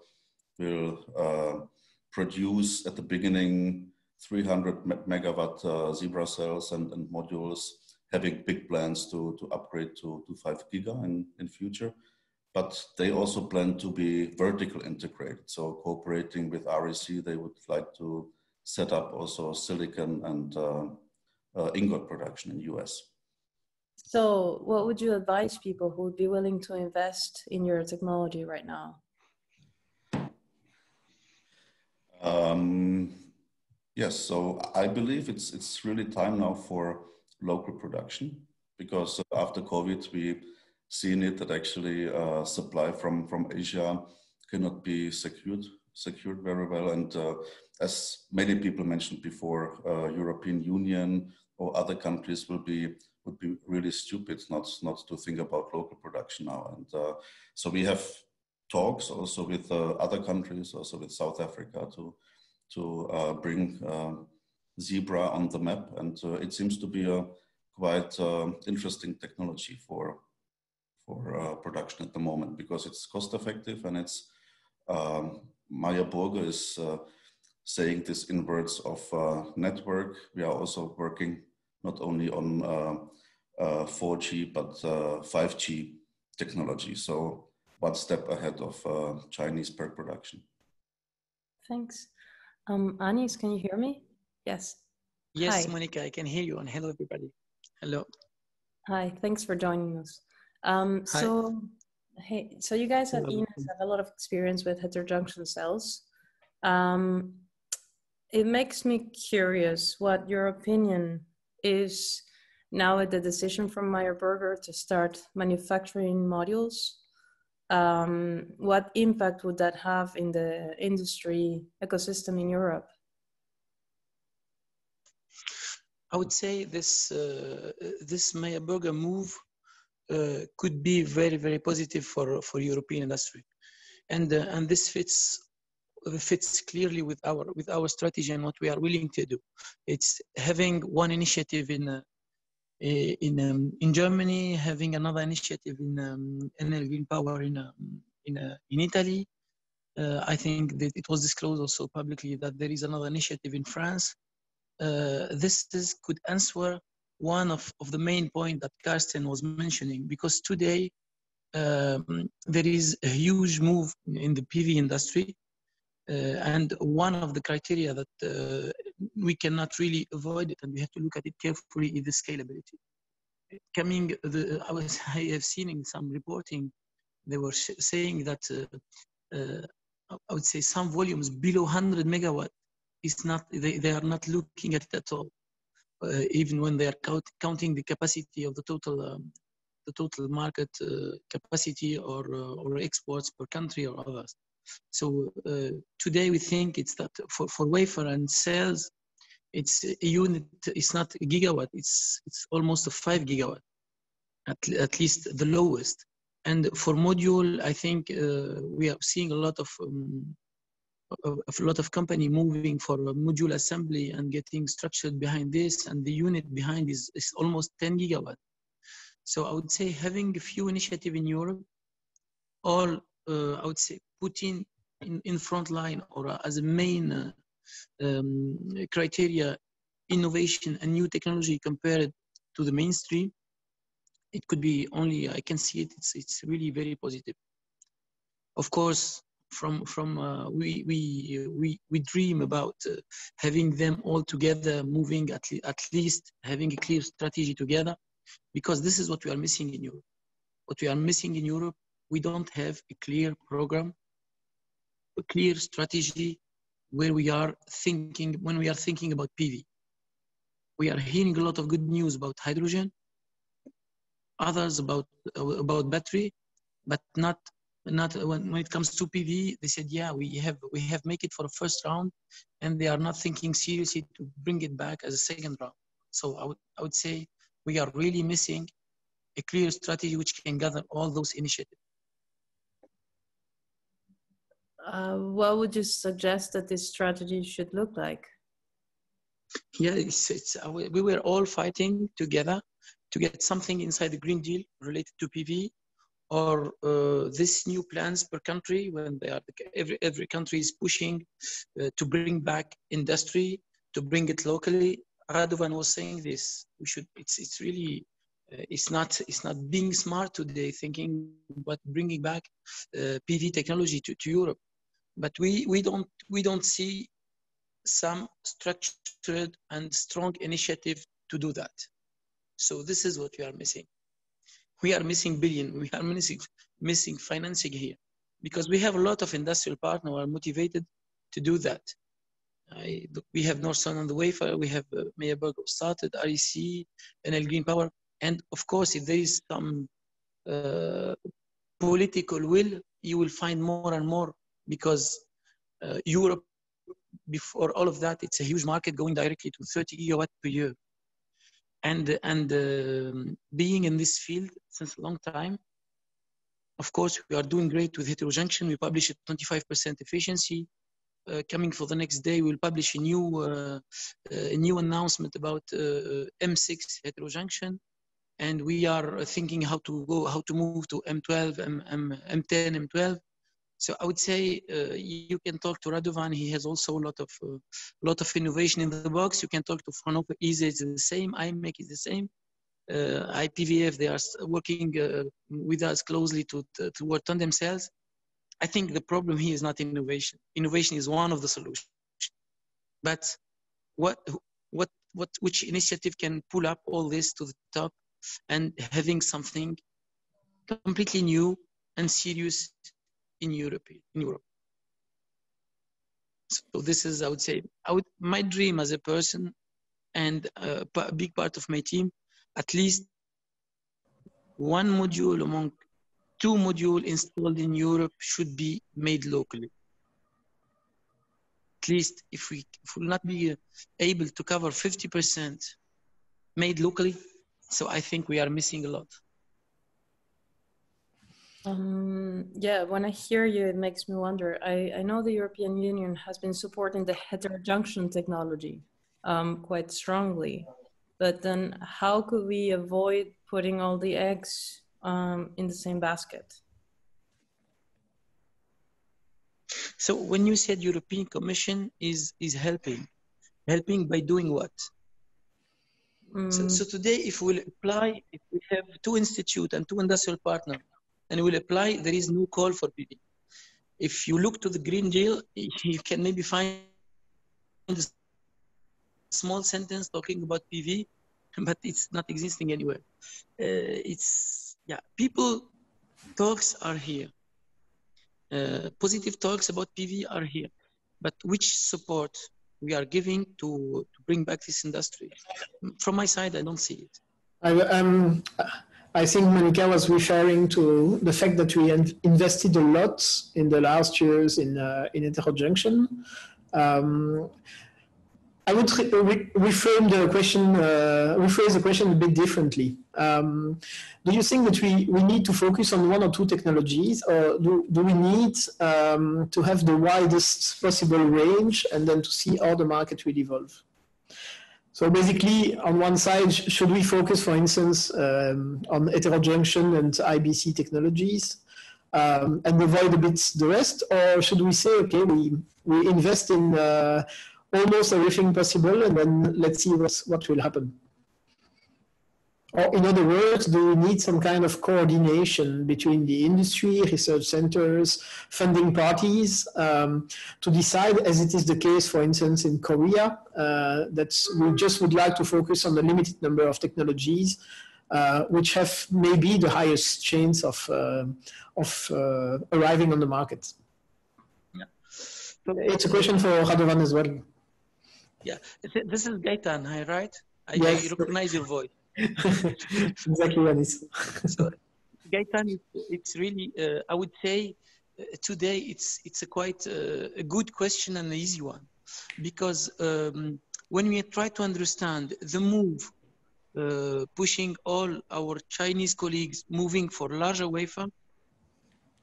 will produce at the beginning 300 megawatt Zebra cells and modules, having big plans to upgrade to 5 giga in future. But they also plan to be vertical integrated. So cooperating with REC, they would like to set up also silicon and ingot production in US. So what would you advise people who would be willing to invest in your technology right now? Yes, so I believe it's really time now for local production, because after COVID, we've seen it that actually supply from Asia cannot be secured very well. And as many people mentioned before, European Union or other countries would be really stupid not to think about local production now. And so we have talks also with other countries, also with South Africa, to bring zebra on the map. And it seems to be a quite interesting technology for production at the moment, because it's cost effective, and it's Meyer Burger is saying this in words of network. We are also working not only on 4G but 5G technology. So one step ahead of Chinese per production. Thanks. Anis, can you hear me? Yes. Yes, Hi. Monica, I can hear you. And hello, everybody. Hello. Hi, thanks for joining us. So you guys at ENS have a lot of experience with heterojunction cells. It makes me curious what your opinion is now with the decision from Meyer Burger to start manufacturing modules. What impact would that have in the industry ecosystem in Europe? I would say this Meyer Burger move could be very, very positive for European industry, and this fits clearly with our strategy and what we are willing to do. It's having one initiative in Germany, having another initiative in Enel Green Power in Italy. I think that it was disclosed also publicly that there is another initiative in France. This could answer one of the main points that Karsten was mentioning, because today there is a huge move in the PV industry, and one of the criteria that we cannot really avoid it, and we have to look at it carefully, is the scalability. I have seen in some reporting, they were saying that I would say some volumes below 100 megawatt is not, they are not looking at it at all, even when they are counting the capacity of the total market capacity or exports per country or others. So today we think it's that for wafer and cells, it's a unit, it's not a gigawatt, it's almost a 5 gigawatt, at least the lowest. And for module, I think we are seeing a lot of company moving for module assembly and getting structured behind this, and the unit behind is almost 10 gigawatt. So I would say having a few initiatives in Europe, all I would say put in front line or as a main criteria, innovation and new technology compared to the mainstream, it could be only, I can see it, it's really very positive. Of course, we dream about having them all together, moving at least having a clear strategy together, because this is what we are missing in Europe. What we are missing in Europe, we don't have a clear program, a clear strategy where we are thinking, when we are thinking about PV. We are hearing a lot of good news about hydrogen, others about battery, but not when it comes to PV. They said, yeah, we have make it for a first round, and they are not thinking seriously to bring it back as a second round. So I would say we are really missing a clear strategy which can gather all those initiatives. What would you suggest that this strategy should look like? Yeah, we were all fighting together to get something inside the Green Deal related to PV, or this new plans per country, when they are, every country is pushing to bring back industry, to bring it locally. Radovan was saying this. We should. It's really. It's not being smart today, thinking about bringing back PV technology to Europe, but we don't see some structured and strong initiative to do that. So this is what we are missing. We are missing billion. We are missing financing here, because we have a lot of industrial partners who are motivated to do that. We have Northern on the wafer, we have Meyerberg started, REC, Enel Green Power. And of course, if there is some political will, you will find more and more, because Europe, before all of that, it's a huge market going directly to 30 gigawatt per year. And being in this field since a long time, of course, we are doing great with heterojunction. We publish at 25% efficiency. Coming for the next day, we'll publish a new announcement about M6 heterojunction. And we are thinking how to move to M12, M10, M12. So I would say you can talk to Radovan. He has also a lot of innovation in the box. You can talk to Fraunhofer. ESA is the same. IMEC is the same. IPVF, they are working with us closely to work on themselves. I think the problem here is not innovation. Innovation is one of the solutions. But which initiative can pull up all this to the top and having something completely new and serious in Europe. So this is, I would say, my dream as a person and a big part of my team, at least one module among 2 modules installed in Europe should be made locally. At least if we will not be able to cover 50% made locally, so I think we are missing a lot. Yeah, when I hear you, it makes me wonder. I know the European Union has been supporting the heterojunction technology quite strongly, but then how could we avoid putting all the eggs in the same basket? So when you said European Commission is helping by doing what? So today, if we have 2 institutes and 2 industrial partners, and we'll apply, there is no call for PV. If you look to the Green Deal, you can maybe find a small sentence talking about PV, but it's not existing anywhere. People talks are here. Positive talks about PV are here, but which support we are giving to bring back this industry? From my side, I don't see it. I think Monica was referring to the fact that we invested a lot in the last years in heterojunction. I would rephrase the question a bit differently. Do you think that we need to focus on 1 or 2 technologies, or do we need to have the widest possible range and then to see how the market will evolve? So basically, on one side, should we focus, for instance, on heterojunction and IBC technologies and avoid a bit the rest? Or should we say, okay, we invest in almost everything possible and then let's see what will happen? Or in other words, do we need some kind of coordination between the industry, research centers, funding parties to decide, as it is the case, for instance, in Korea, that we just would like to focus on a limited number of technologies which have maybe the highest chance of arriving on the market? Yeah. So it's a question for Radovan as well. Yeah, this is Gaëtan, right? Yes. I recognize your voice. Exactly, Yanis. So, Gaëtan, it's really, I would say, today it's a quite a good question and an easy one, because when we try to understand the move, pushing all our Chinese colleagues moving for larger wafer,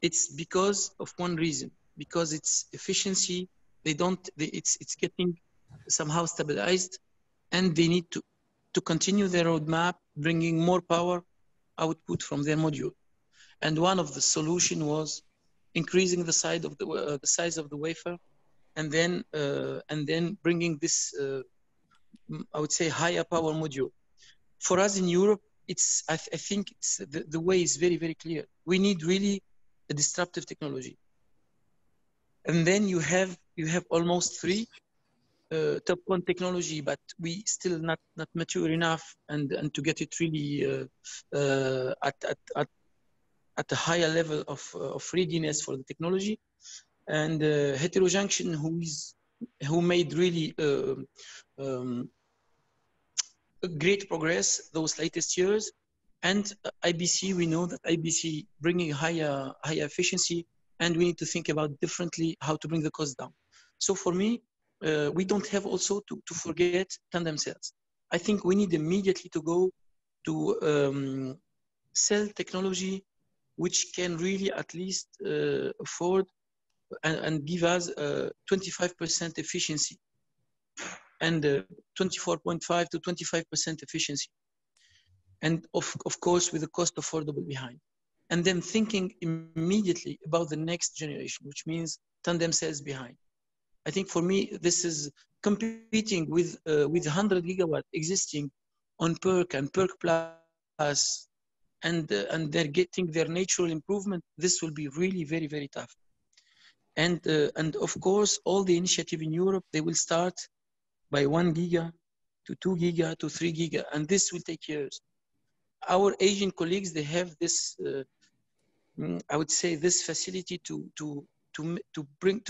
it's because of one reason, because it's efficiency. It's getting somehow stabilized, and they need to continue their roadmap, bringing more power output from their module. And one of the solution was increasing the size of the wafer, and then bringing this, I would say, higher power module. For us in Europe, I think the way is very, very clear. We need really a disruptive technology. And then you have almost 3 top 1 technology, but we still not mature enough and to get it really at a higher level of readiness for the technology. And heterojunction, who is who made really great progress those latest years. And IBC, we know that IBC bringing higher efficiency, and we need to think about differently how to bring the cost down. So for me, we don't have also to forget tandem cells. I think we need immediately to go to cell technology, which can really at least afford and give us 25% efficiency and 24.5 to 25% efficiency. And of course, with the cost affordable behind. And then thinking immediately about the next generation, which means tandem cells behind. I think for me, this is competing with 100 gigawatt existing on PERC and PERC Plus, and they're getting their natural improvement. This will be really very, very tough. And of course, all the initiative in Europe, they will start by 1 giga to 2 giga to 3 giga, and this will take years. Our Asian colleagues, they have this, I would say, this facility to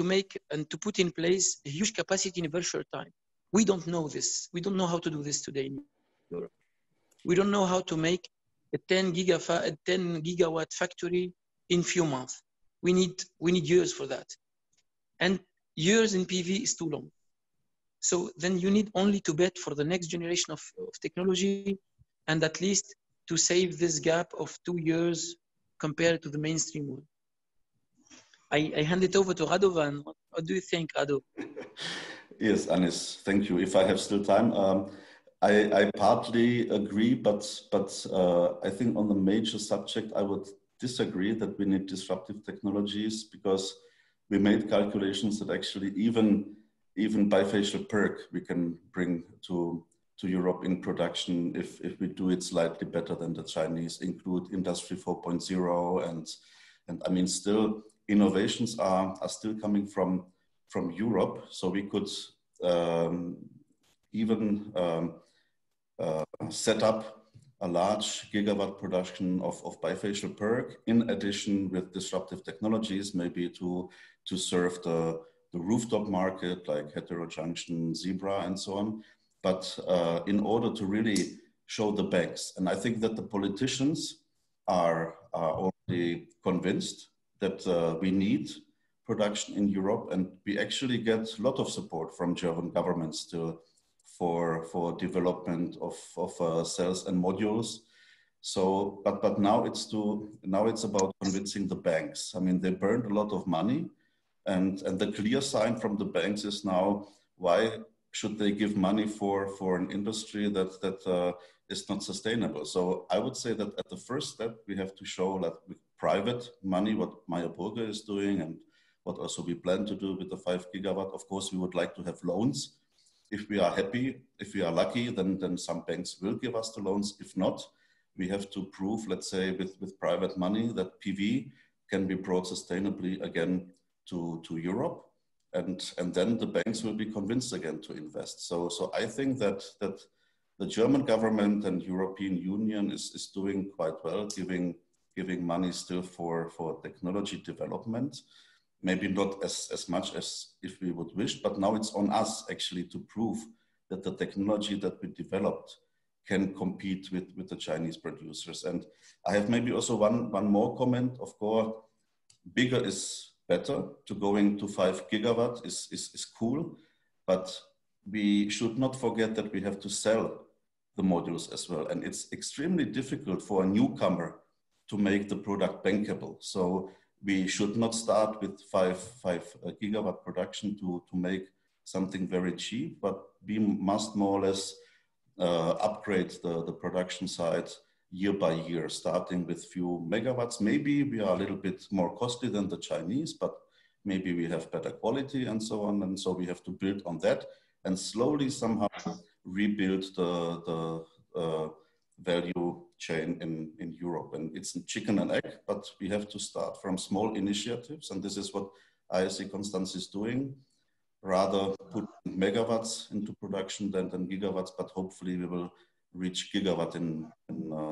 make and to put in place a huge capacity in a very short time. We don't know this. We don't know how to do this today in Europe. We don't know how to make a 10 gigawatt factory in few months. We need years for that. And years in PV is too long. So then you need only to bet for the next generation of technology, and at least to save this gap of 2 years compared to the mainstream one. I hand it over to Radovan. What do you think, Rado? Yes, Anis, thank you. If I have still time, I partly agree, but I think on the major subject, I would disagree that we need disruptive technologies, because we made calculations that actually even bifacial PERC we can bring to Europe in production if we do it slightly better than the Chinese, include Industry 4.0, and I mean, still innovations are still coming from Europe, so we could even set up a large gigawatt production of bifacial PERC, in addition with disruptive technologies, maybe to serve the rooftop market like heterojunction, zebra, and so on. But in order to really show the banks, and I think that the politicians are already convinced that we need production in Europe, and we actually get a lot of support from German government still for development of cells and modules. So, but now it's about convincing the banks. I mean, they burned a lot of money, and the clear sign from the banks is now, why should they give money for an industry that is not sustainable? So I would say that at the first step, we have to show that with private money, what Meyer Burger is doing, and what also we plan to do with the 5 gigawatt. Of course, we would like to have loans. If we are happy, if we are lucky, then some banks will give us the loans. If not, we have to prove, let's say, with private money, that PV can be brought sustainably again to Europe. And then the banks will be convinced again to invest. So I think that the German government and European Union is doing quite well, giving money still for technology development. Maybe not as much as if we would wish, but now it's on us actually to prove that the technology that we developed can compete with the Chinese producers. And I have maybe also one more comment. Of course, bigger is better. To going to 5 gigawatt is cool, but we should not forget that we have to sell the modules as well. And it's extremely difficult for a newcomer to make the product bankable. So we should not start with 5 gigawatt production to make something very cheap, but we must more or less upgrade the production side year by year, starting with few megawatts. Maybe we are a little bit more costly than the Chinese, but maybe we have better quality and so on. And so we have to build on that and slowly somehow rebuild the value chain in Europe. And it's a chicken and egg, but we have to start from small initiatives. And this is what ISC Constance is doing, rather put megawatts into production than gigawatts, but hopefully we will reach gigawatt in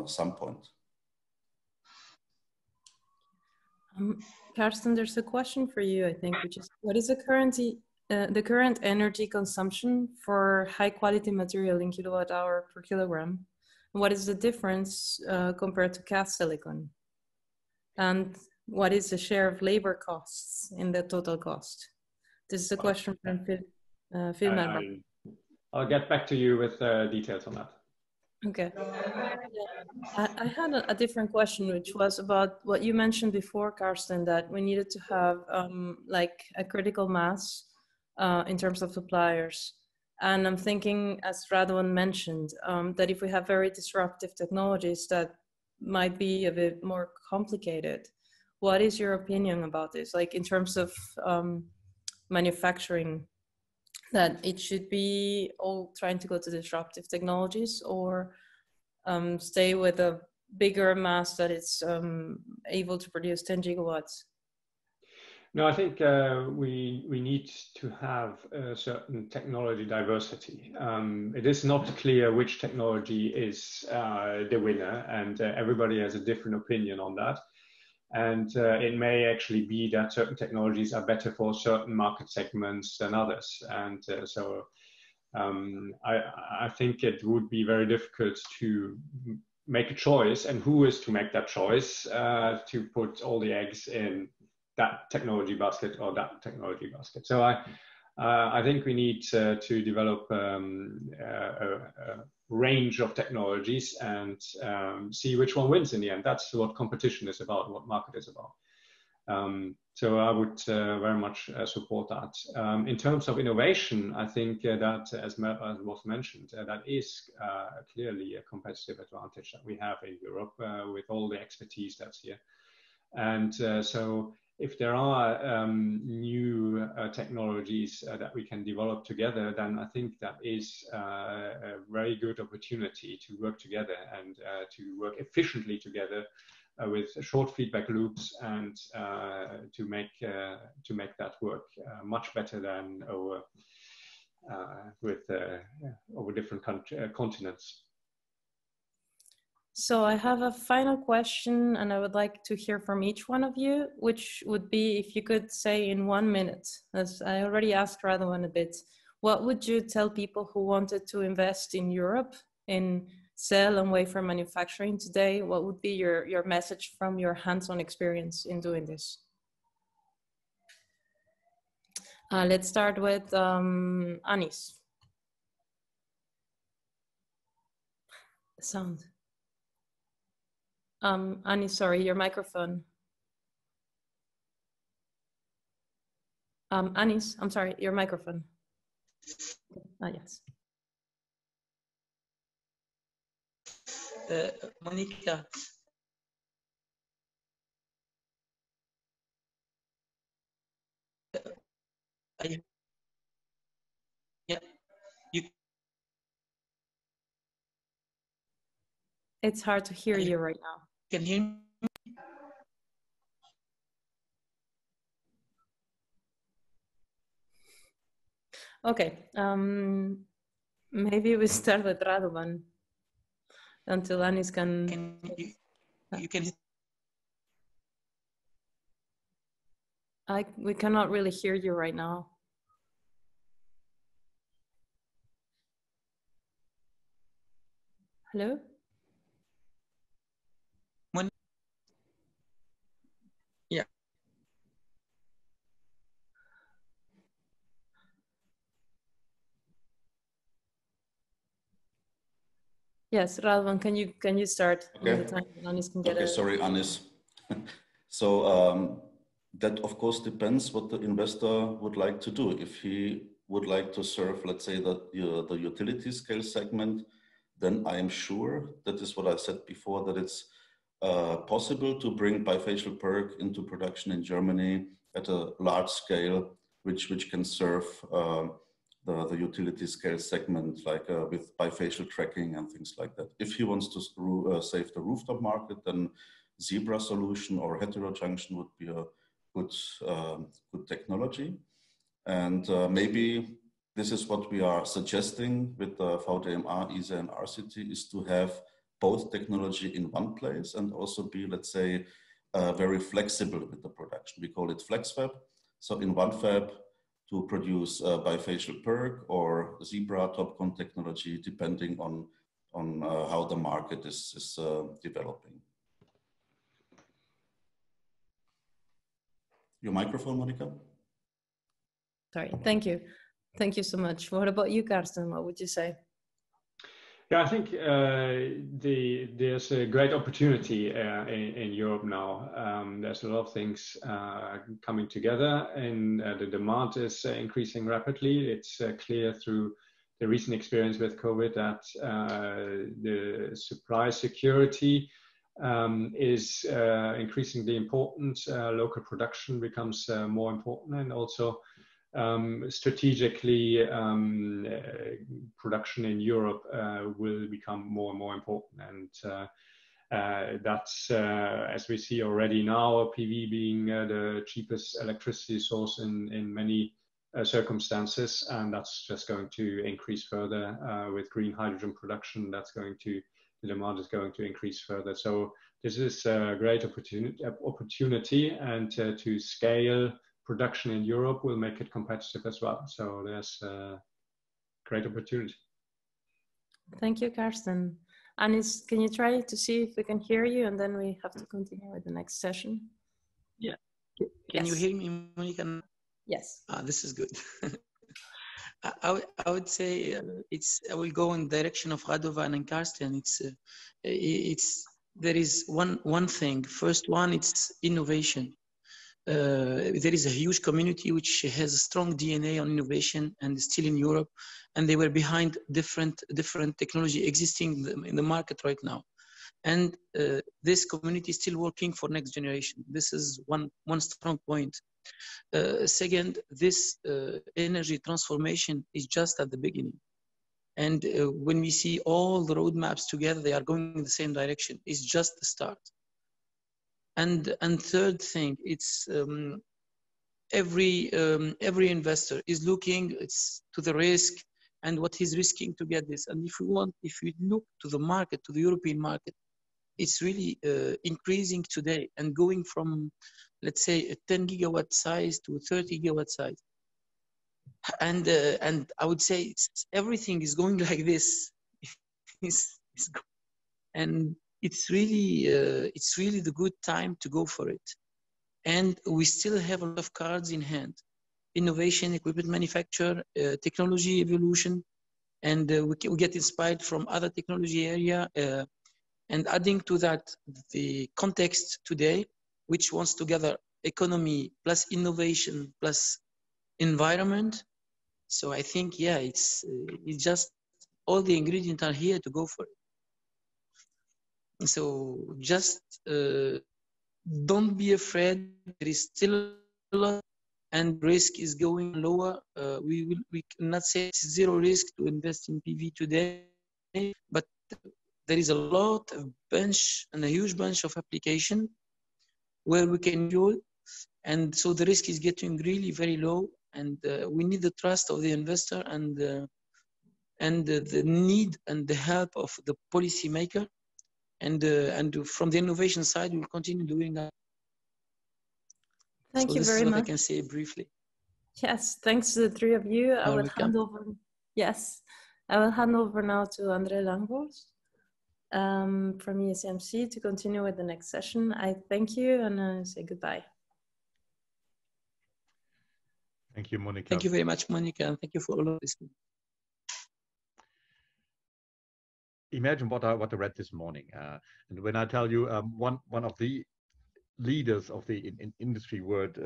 some point. Karsten, there's a question for you, I think, which is, what is the current the current energy consumption for high quality material in kilowatt hour per kilogram? What is the difference compared to cast silicon? And what is the share of labor costs in the total cost? This is a question from Phil Melbourne. I'll get back to you with details on that. Okay. I had a different question, which was about what you mentioned before, Karsten, that we needed to have like a critical mass in terms of suppliers. And I'm thinking, as Radovan mentioned, that if we have very disruptive technologies that might be a bit more complicated. What is your opinion about this? Like in terms of manufacturing, that it should be all trying to go to disruptive technologies, or stay with a bigger mass that it's able to produce 10 gigawatts? No, I think we need to have a certain technology diversity. It is not clear which technology is the winner, and everybody has a different opinion on that. And it may actually be that certain technologies are better for certain market segments than others. And so I think it would be very difficult to make a choice, and who is to make that choice to put all the eggs in that technology basket or that technology basket. So I think we need to develop a range of technologies and see which one wins in the end. That's what competition is about, what market is about. So I would very much support that. In terms of innovation, I think that, as was mentioned, that is clearly a competitive advantage that we have in Europe with all the expertise that's here. And so if there are new technologies that we can develop together, then I think that is a very good opportunity to work together and to work efficiently together with short feedback loops, and to make that work much better than over different continents. So I have a final question, and I would like to hear from each one of you, which would be if you could say in 1 minute, as I already asked Radovan a bit, what would you tell people who wanted to invest in Europe in cell and wafer manufacturing today? What would be your message from your hands-on experience in doing this? Let's start with Anis. Sound. Anis, sorry, your microphone. Anis, I'm sorry, your microphone. Yes. Monica. Yeah, you. It's hard to hear you right now. Can hear me? Okay, maybe we start with Radovan until Anis can you can. We cannot really hear you right now. Hello? Yeah. Yes, Radovan, can you start? Okay. The time Anis can get okay, sorry, Anis. So that of course depends what the investor would like to do. If he would like to serve, let's say, the utility scale segment, then I am sure, that is what I said before, that it's possible to bring bifacial PERC into production in Germany at a large scale, which can serve the utility scale segment, like with bifacial tracking and things like that. If he wants to save the rooftop market, then Zebra solution or heterojunction would be a good technology. And maybe this is what we are suggesting with the VDMA, ESA and RCT, is to have both technology in one place and also be, let's say, very flexible with the production. We call it FlexFab. So in one fab, to produce bifacial PERC or zebra TOPCon technology, depending on how the market is developing. Your microphone, Monica. Sorry, thank you. Thank you so much. What about you, Karsten? What would you say? Yeah, I think there's a great opportunity in Europe now. There's a lot of things coming together, and the demand is increasing rapidly. It's clear through the recent experience with COVID that the supply security is increasingly important. Local production becomes more important, and also strategically production in Europe will become more and more important, and that's as we see already now, PV being the cheapest electricity source in many circumstances, and that's just going to increase further with green hydrogen production. The demand is going to increase further. So this is a great opportunity, and to scale production in Europe will make it competitive as well. So there's a great opportunity. Thank you, Karsten. Anis, can you try to see if we can hear you, and then we have to continue with the next session? Yeah. Can you hear me, Monica? Yes. This is good. I would say I will go in the direction of Radovan and Karsten. There is one thing. First one, it's innovation. There is a huge community which has a strong DNA on innovation and is still in Europe, and they were behind different technology existing in the market right now. And this community is still working for next generation. This is one strong point. Second, this energy transformation is just at the beginning. And when we see all the roadmaps together, they are going in the same direction. It's just the start. And third thing, it's every investor is looking to the risk and what he's risking to get this. And if we look to the market, to the European market, it's really increasing today and going from, let's say, a 10 gigawatt size to a 30 gigawatt size. And I would say everything is going like this. And it's really the good time to go for it. And we still have a lot of cards in hand: innovation, equipment manufacture, technology evolution, and we get inspired from other technology area. And adding to that, the context today, which wants together economy plus innovation plus environment. So I think, yeah, it's just all the ingredients are here to go for it. So just don't be afraid. There is still a lot, and risk is going lower. We cannot say it's zero risk to invest in PV today, but there is a lot of bunch and a huge bunch of application where we can do it. And so the risk is getting really very low, and we need the trust of the investor and the need and the help of the policymaker. And from the innovation side, we'll continue doing that. Thank you very much. This is what I can say briefly. Yes, thanks to the three of you. I will hand over. Yes, I will hand over now to André Langbos from ESMC to continue with the next session. I thank you and say goodbye. Thank you, Monica. Thank you very much, Monica, and thank you for all of this. Imagine what I read this morning, and when I tell you one of the leaders of the industry world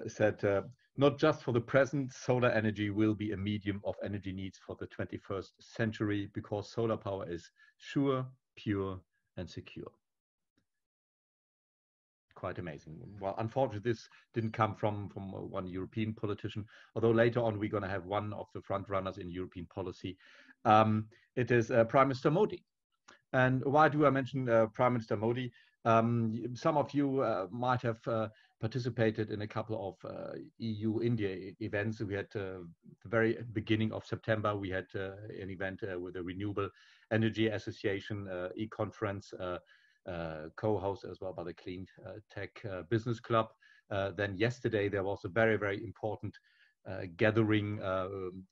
said, not just for the present, solar energy will be a medium of energy needs for the 21st century because solar power is sure, pure, and secure. Quite amazing. Well, unfortunately, this didn't come from one European politician, although later on we're going to have one of the front runners in European policy. It is Prime Minister Modi. And why do I mention Prime Minister Modi? Some of you might have participated in a couple of EU-India events. We had the very beginning of September, we had an event with the Renewable Energy Association e-conference, co-hosted as well by the Clean Tech Business Club. Then yesterday there was a very, very important gathering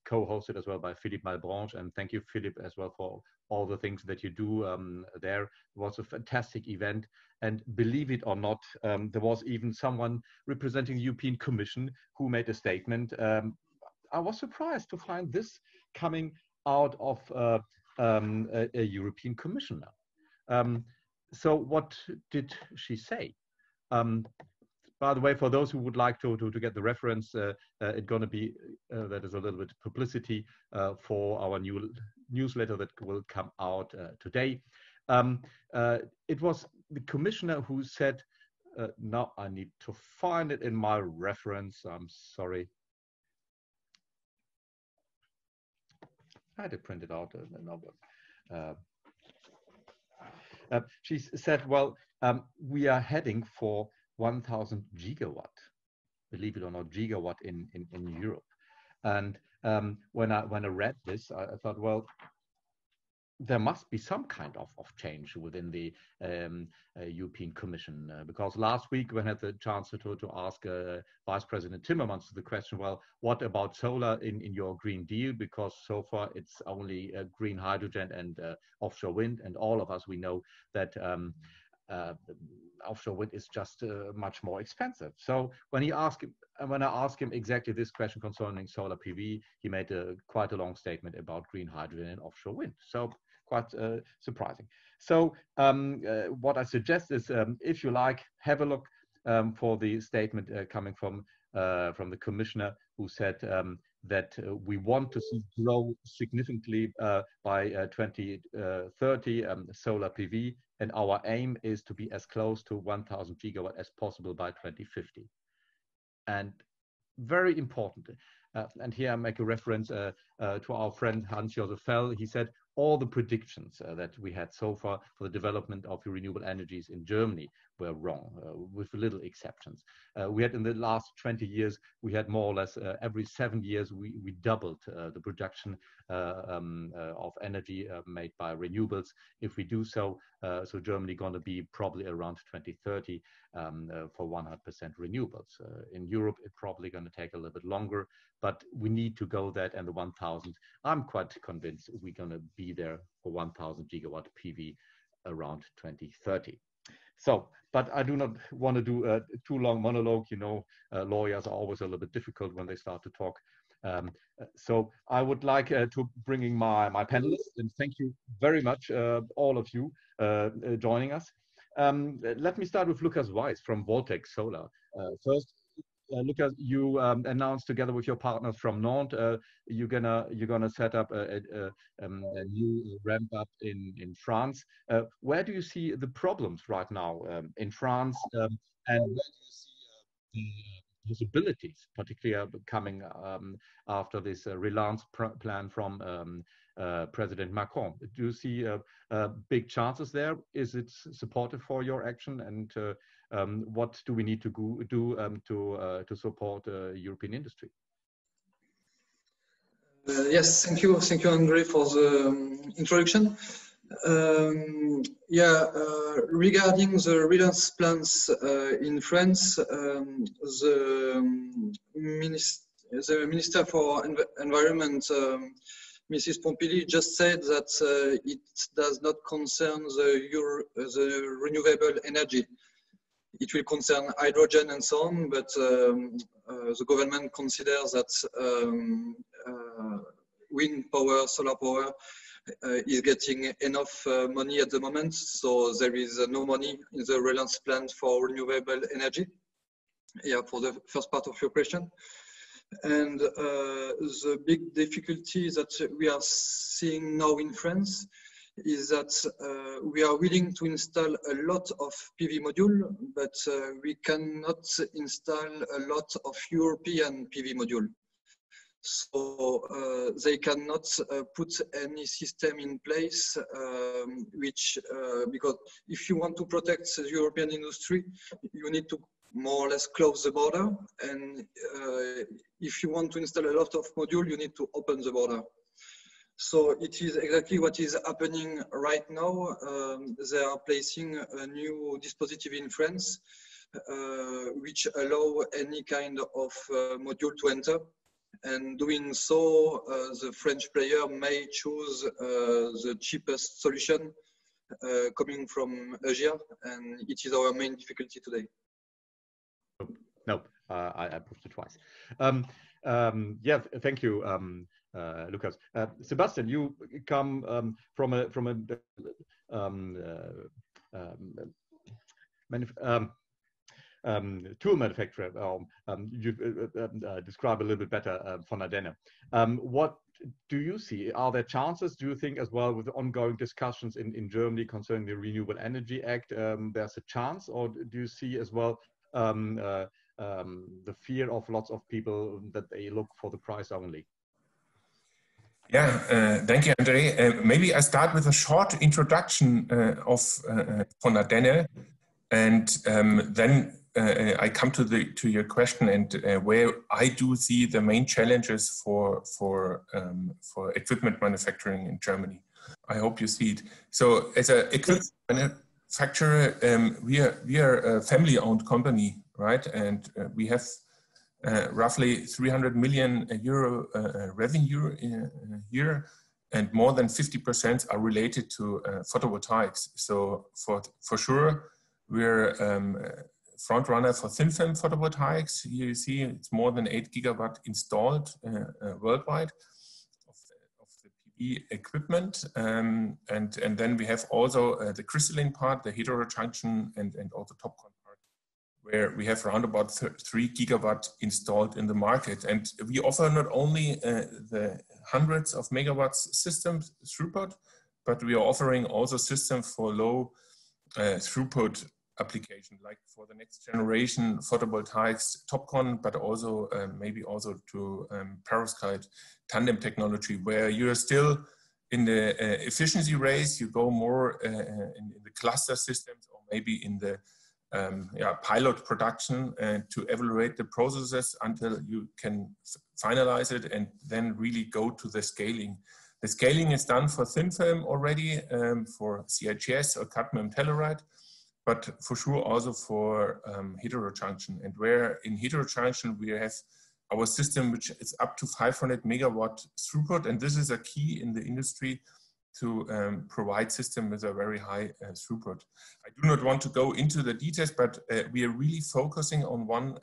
co-hosted as well by Philippe Malbranche. And thank you, Philippe, as well for all the things that you do there. It was a fantastic event. And believe it or not, there was even someone representing the European Commission who made a statement. I was surprised to find this coming out of a European commissioner. So what did she say? By the way, for those who would like to get the reference, it's going to be, that is a little bit publicity for our new newsletter that will come out today. It was the commissioner who said, now I need to find it in my reference, I'm sorry. I had it printed out. She said, well, we are heading for 1,000 gigawatt, believe it or not, gigawatt in Europe. And when I read this, I thought, well, there must be some kind of change within the European Commission, because last week we had the chance to ask Vice President Timmermans the question, well, what about solar in your Green Deal? Because so far it's only green hydrogen and offshore wind, and all of us, we know that offshore wind is just much more expensive. So when I asked him exactly this question concerning solar PV, he made quite a long statement about green hydrogen and offshore wind. So quite surprising. So what I suggest is, if you like, have a look for the statement coming from the commissioner, who said that we want to see grow significantly by 2030 solar PV, and our aim is to be as close to 1,000 gigawatt as possible by 2050. And very important, and here I make a reference to our friend Hans-Josef Fell. He said all the predictions that we had so far for the development of renewable energies in Germany were wrong, with little exceptions. We had in the last 20 years, we had more or less every 7 years, we doubled the production of energy made by renewables. If we do so, so Germany going to be probably around 2030 for 100% renewables. In Europe, it's probably going to take a little bit longer, but we need to go that, and the 1,000, I'm quite convinced we're going to be there for 1,000 gigawatt PV around 2030. So, but I do not want to do a too long monologue. You know, lawyers are always a little bit difficult when they start to talk. So I would like to bring in my panelists, and thank you very much, all of you joining us. Let me start with Lucas Weiss from Voltec Solar. First, Lucas, you announced together with your partners from Nantes, you're gonna set up a new ramp up in France. Where do you see the problems right now in France, and where do you see the possibilities, particularly coming after this relance plan from President Macron? Do you see big chances there? Is it supportive for your action? And what do we need to do to support European industry? Yes, thank you, Andre, for the introduction. Regarding the relance plans in France, the Minister for Environment, Mrs. Pompili, just said that it does not concern the renewable energy. It will concern hydrogen and so on, but the government considers that wind power, solar power is getting enough money at the moment, so there is no money in the relance plan for renewable energy. Yeah, for the first part of your question. And the big difficulty that we are seeing now in France is that we are willing to install a lot of PV module, but we cannot install a lot of European PV module. So they cannot put any system in place, because if you want to protect the European industry, you need to more or less close the border. And if you want to install a lot of module, you need to open the border. So it is exactly what is happening right now. They are placing a new dispositif in France, which allow any kind of module to enter. And doing so, the French player may choose the cheapest solution coming from Asia, and it is our main difficulty today. No, I proved it twice. Yeah, thank you, Lucas. Sebastian, you come from a tool manufacturer. You describe a little bit better von Ardenne. What do you see? Are there chances, do you think, as well, with the ongoing discussions in Germany concerning the Renewable Energy Act, there's a chance, or do you see as well the fear of lots of people that they look for the price only? Yeah, thank you, Andre. Maybe I start with a short introduction of von Ardenne, and then I come to your question and where I do see the main challenges for equipment manufacturing in Germany. I hope you see it. So, as an equipment manufacturer, we are a family-owned company, right? And we have roughly 300 million euro revenue a year, and more than 50% are related to photovoltaics. So for sure, we're front runner for thin film photovoltaics. Here you see it's more than 8 gigawatt installed worldwide of the PV equipment. And then we have also the crystalline part, the heterojunction, and also TOPCon part, where we have around about 3 gigawatt installed in the market. And we offer not only the hundreds of megawatts systems throughput, but we are offering also systems for low throughput application, like for the next generation photovoltaics TOPCon, but also maybe also to perovskite tandem technology, where you're still in the efficiency race. You go more in the cluster systems, or maybe in the pilot production to evaluate the processes until you can finalize it and then really go to the scaling. The scaling is done for thin film already, for CIGS or cadmium telluride, but for sure also for heterojunction. And where in heterojunction we have our system, which is up to 500 megawatt throughput, and this is a key in the industry to provide system with a very high throughput. I do not want to go into the details, but we are really focusing on one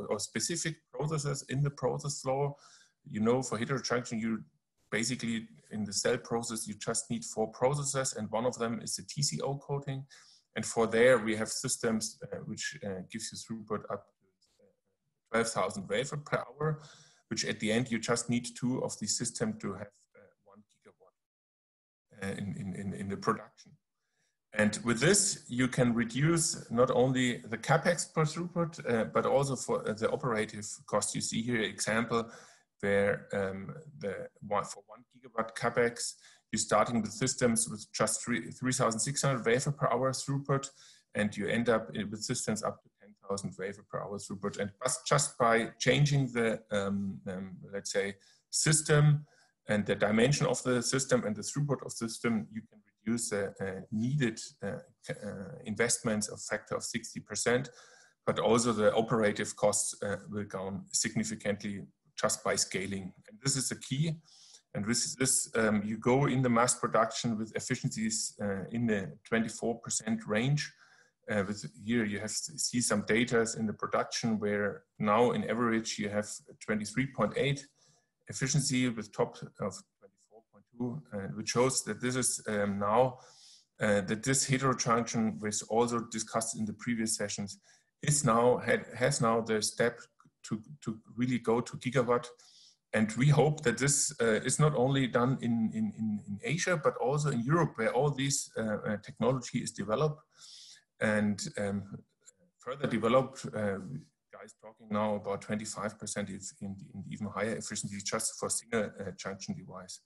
or specific processes in the process flow. You know, for heterojunction, you basically in the cell process, you just need 4 processes, and one of them is the TCO coating. And for there, we have systems which gives you throughput up to 12,000 wafer per hour, which at the end, you just need 2 of these systems to have 1 gigawatt in the production. And with this, you can reduce not only the capex per throughput, but also for the operative cost. You see here an example where for 1 gigawatt capex, you're starting with systems with just 3,600 wafer per hour throughput, and you end up with systems up to 10,000 wafer per hour throughput. And just by changing the, let's say, system and the dimension of the system and the throughput of the system, you can reduce the needed investments of factor of 60%, but also the operative costs will go down significantly just by scaling. And this is the key. And with this, you go in the mass production with efficiencies in the 24% range. Here you have to see some data in the production where now in average you have 23.8 efficiency with top of 24.2, which shows that this is now, that this heterojunction, which also discussed in the previous sessions, is now, has now the step to really go to gigawatt. And we hope that this is not only done in Asia, but also in Europe, where all this technology is developed and further developed. Guys talking now about 25% in even higher efficiency just for single junction device.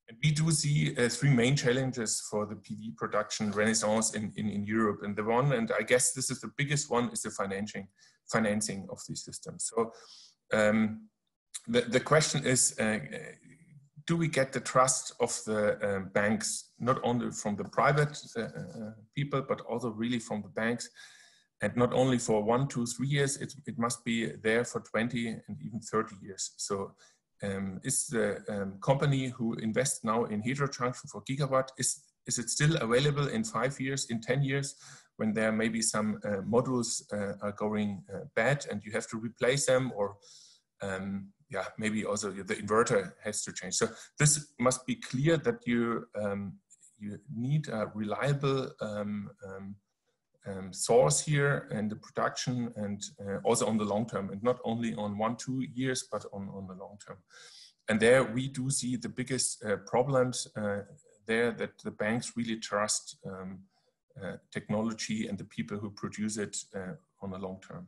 And we do see 3 main challenges for the PV production renaissance in Europe. And the one, and I guess this is the biggest one, is the financing of these systems. So the question is, do we get the trust of the banks, not only from the private people, but also really from the banks, And not only for 1, 2, 3 years, it must be there for 20 and even 30 years. So is the company who invests now in heterojunction for gigawatt, is it still available in 5 years, in 10 years, when there may be some modules are going bad and you have to replace them, or yeah, maybe also the inverter has to change. So this must be clear that you need a reliable source here and the production, and also on the long term, and not only on 1, 2 years, but on the long term. And there we do see the biggest problems there, that the banks really trust technology and the people who produce it on the long term.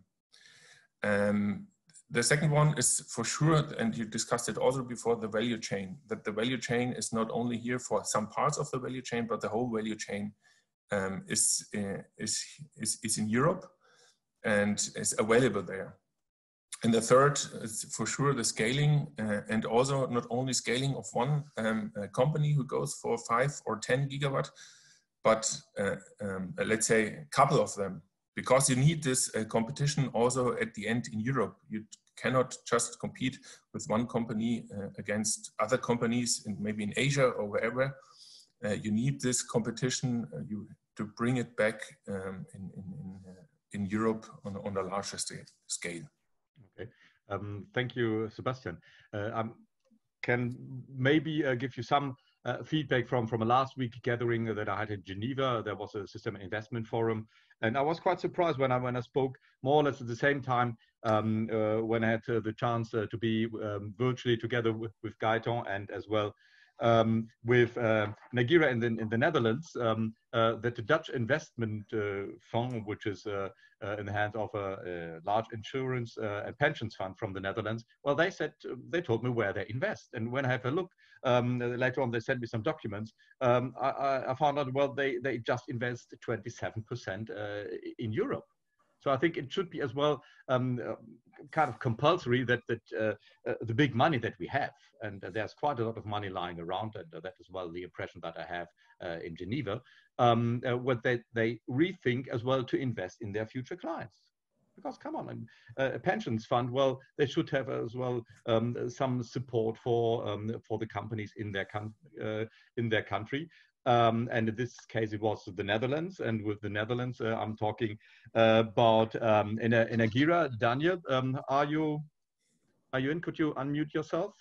The second one is for sure, and you discussed it also before, the value chain. That the value chain is not only here for some parts of the value chain, but the whole value chain is in Europe and is available there. And the third is for sure the scaling, and also not only scaling of one company who goes for 5 or 10 gigawatt, but let's say a couple of them, because you need this competition also at the end in Europe. You cannot just compete with one company against other companies, and maybe in Asia or wherever. You need this competition to bring it back in Europe on a larger scale. Okay, thank you, Sebastian. I can maybe give you some feedback from a last week gathering that I had in Geneva. There was a system investment forum, and I was quite surprised when I spoke more or less at the same time when I had the chance to be virtually together with Gaëtan, and as well with Nagira in the Netherlands, that the Dutch investment fund, which is in the hands of a large insurance and pensions fund from the Netherlands, well, they told me where they invest. And when I have a look, later on they sent me some documents, I found out, well, they just invest 27% in Europe. So I think it should be as well kind of compulsory that the big money that we have, and there's quite a lot of money lying around, and that is well the impression that I have in Geneva, what they rethink as well to invest in their future clients. Because come on, a pensions fund, well, they should have as well some support for the companies in their country. And in this case, it was the Netherlands. And with the Netherlands, I'm talking about in Nagira. Daniel, are you in? Could you unmute yourself?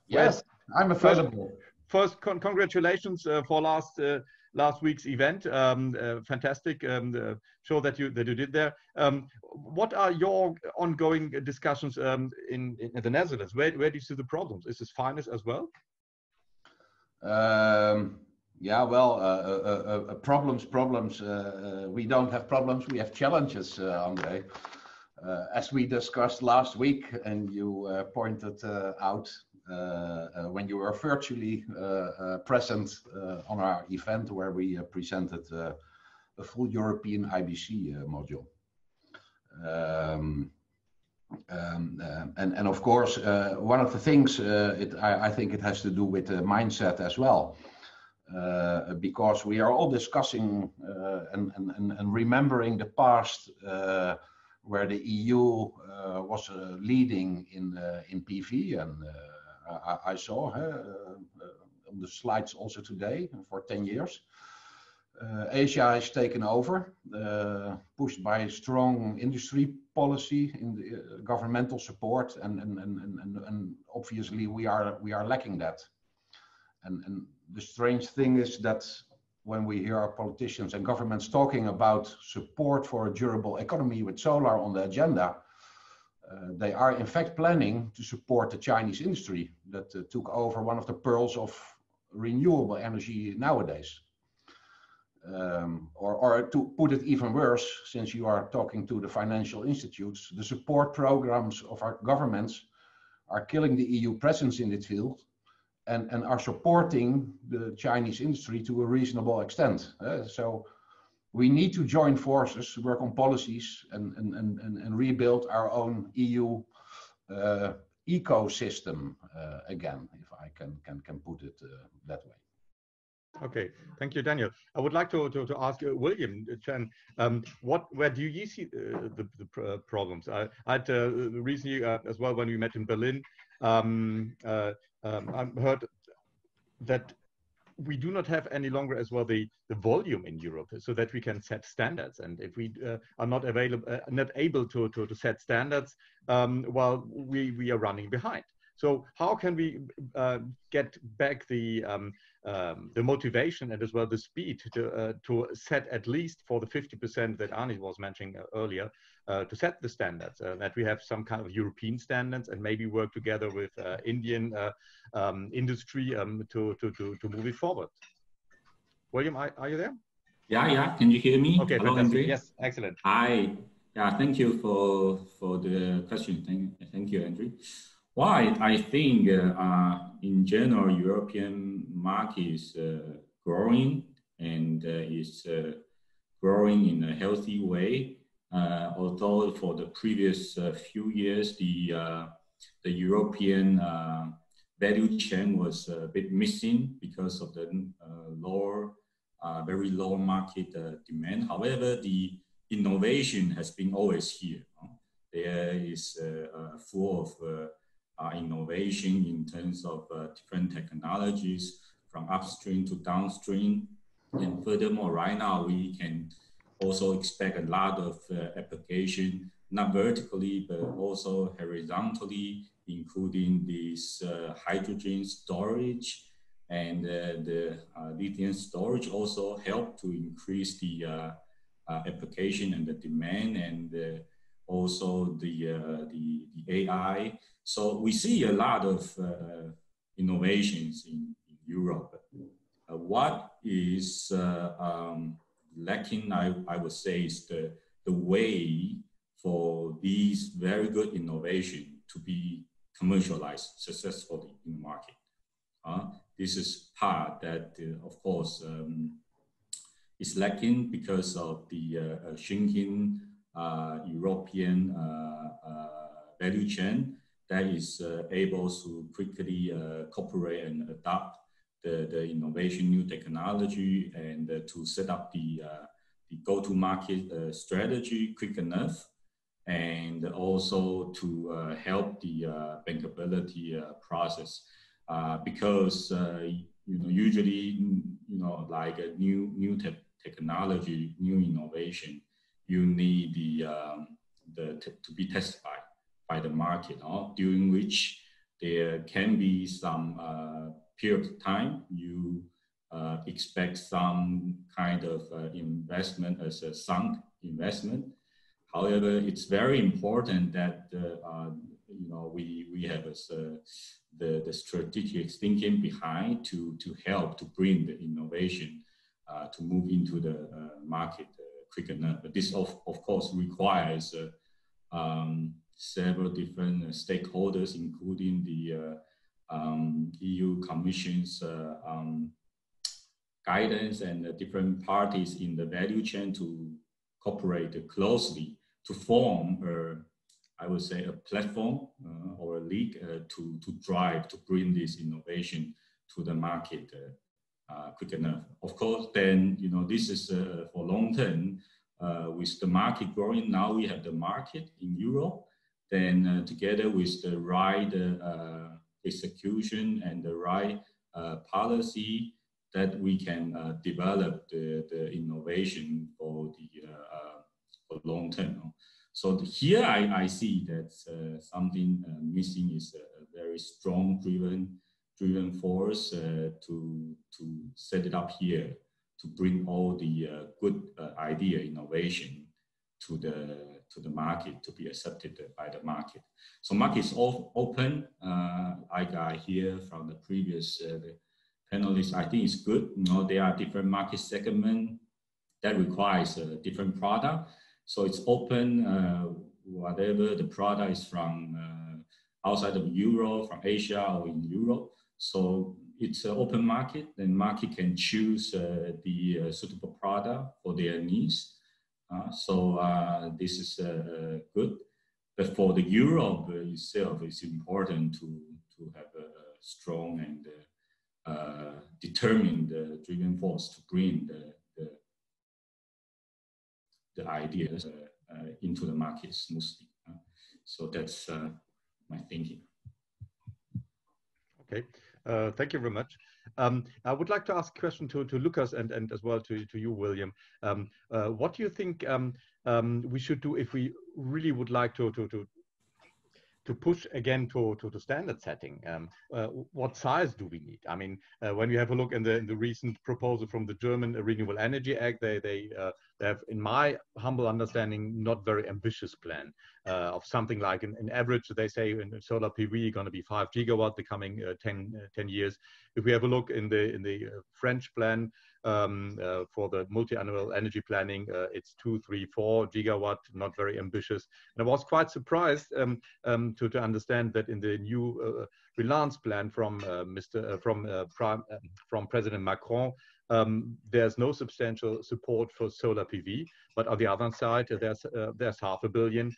Yes, I'm available. First, congratulations for last week's event. Fantastic show that you did there. What are your ongoing discussions in the Netherlands? Where do you see the problems? Is this finance as well? Yeah, well, problems. We don't have problems, we have challenges, André. As we discussed last week, and you pointed out when you were virtually present on our event where we presented a full European IBC module. And of course, one of the things I think it has to do with the mindset as well, because we are all discussing and remembering the past where the EU was leading in PV, and I saw on the slides also today for 10 years. Asia has taken over, pushed by strong industry policy in the governmental support, and obviously we are lacking that. And the strange thing is that when we hear our politicians and governments talking about support for a durable economy with solar on the agenda, they are in fact planning to support the Chinese industry that took over one of the pearls of renewable energy nowadays. Or to put it even worse, since you are talking to the financial institutes, the support programs of our governments are killing the EU presence in this field and are supporting the Chinese industry to a reasonable extent. So we need to join forces, work on policies, and rebuild our own EU ecosystem again, if I can put it that way. Okay, thank you, Daniel. I would like to ask William Chen, where do you see the problems? I had recently as well, when we met in Berlin, I heard that we do not have any longer as well the volume in Europe, so that we can set standards. And if we are not able to set standards, well, we are running behind. So how can we get back the motivation and as well the speed to set, at least for the 50% that Arne was mentioning earlier, to set the standards, that we have some kind of European standards and maybe work together with Indian industry to move it forward. William, are you there? Yeah. Can you hear me? Okay, hello, fantastic. Andre. Yes, excellent. Hi. Yeah, thank you for the question. Thank you, Andrew. Well, I think in general, European market is growing and is growing in a healthy way. Although for the previous few years, the European value chain was a bit missing because of the very low market demand. However, the innovation has been always here. There is full of innovation in terms of different technologies from upstream to downstream. And furthermore, right now we can also expect a lot of application, not vertically, but also horizontally, including this hydrogen storage and the lithium storage also help to increase the application and the demand, and also the AI. So we see a lot of innovations in Europe. What is lacking, I would say, is the way for these very good innovation to be commercialized successfully in the market. This is part that, of course, is lacking because of the shrinking European value chain that is able to quickly cooperate and adopt the innovation, new technology, and to set up the go-to-market strategy quick enough, and also to help the bankability process. Because usually, like a new technology, new innovation, you need to be tested by the market, during which there can be some period of time you expect some kind of investment as a sunk investment. However, it's very important that we have the strategic thinking behind to help to bring the innovation to move into the market quick enough. But this of course requires several different stakeholders, including the EU Commission's guidance and different parties in the value chain to cooperate closely to form, I would say, a platform or a league to drive, to bring this innovation to the market quick enough. Of course, then, this is for long term. With the market growing, now we have the market in Europe, then together with the right execution and the right policy, that we can develop the innovation for long term. So here I see that something missing is a very strong driven force to set it up here, to bring all the good idea innovation to the market, to be accepted by the market. So market is open. Like I hear from the previous panelists, I think it's good. There are different market segments that requires a different product. So it's open, whatever the product is from outside of Europe, from Asia or in Europe. So it's an open market, and market can choose the suitable product for their needs. So this is good. But for the Europe itself, it's important to have a strong and determine the driving force to bring the ideas into the market smoothly. So that's my thinking. Okay, thank you very much. I would like to ask a question to Lucas and as well to you, William. What do you think we should do if we really would like to push again to standard setting? What size do we need? I mean, when you have a look in the recent proposal from the German Renewable Energy Act, they have, in my humble understanding, not very ambitious plan of something like an average. They say in solar PV going to be 5 gigawatt the coming 10 years. If we have a look in the French plan for the multi-annual energy planning, it's 2, 3, 4 gigawatt, not very ambitious. And I was quite surprised to understand that in the new relance plan from President Macron, there's no substantial support for solar PV, but on the other side, there's 500 million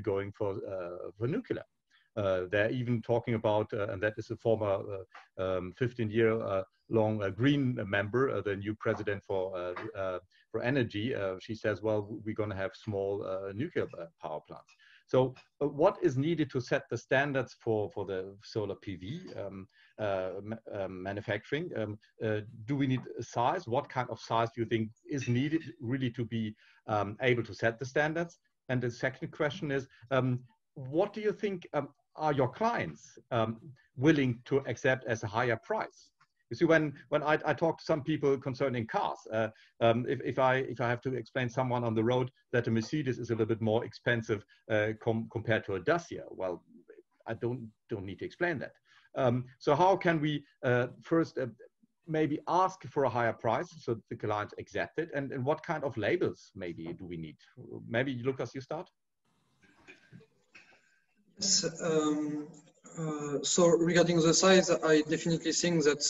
going for nuclear. They're even talking about, and that is a former 15-year long green member, the new president for energy. She says, well, we're going to have small nuclear power plants. So what is needed to set the standards for the solar PV manufacturing? Do we need a size? What kind of size do you think is needed really to be able to set the standards? And the second question is, what do you think are your clients willing to accept as a higher price? You see, when I talk to some people concerning cars, if I have to explain someone on the road that a Mercedes is a little bit more expensive compared to a Dacia, well, I don't need to explain that. So how can we first maybe ask for a higher price so the clients accept it, and what kind of labels maybe do we need? Maybe Lucas, you start. Yes. So regarding the size, I definitely think that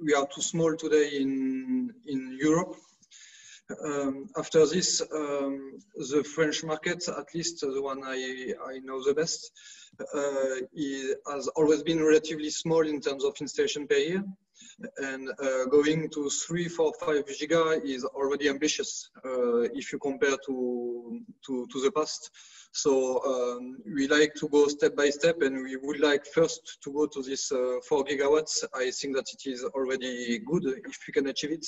we are too small today in Europe. After this, the French market, at least the one I know the best, has always been relatively small in terms of installation per year, and going to 3, 4, 5 giga is already ambitious if you compare to the past. So we like to go step by step, and we would like first to go to this 4 gigawatts. I think that it is already good if we can achieve it,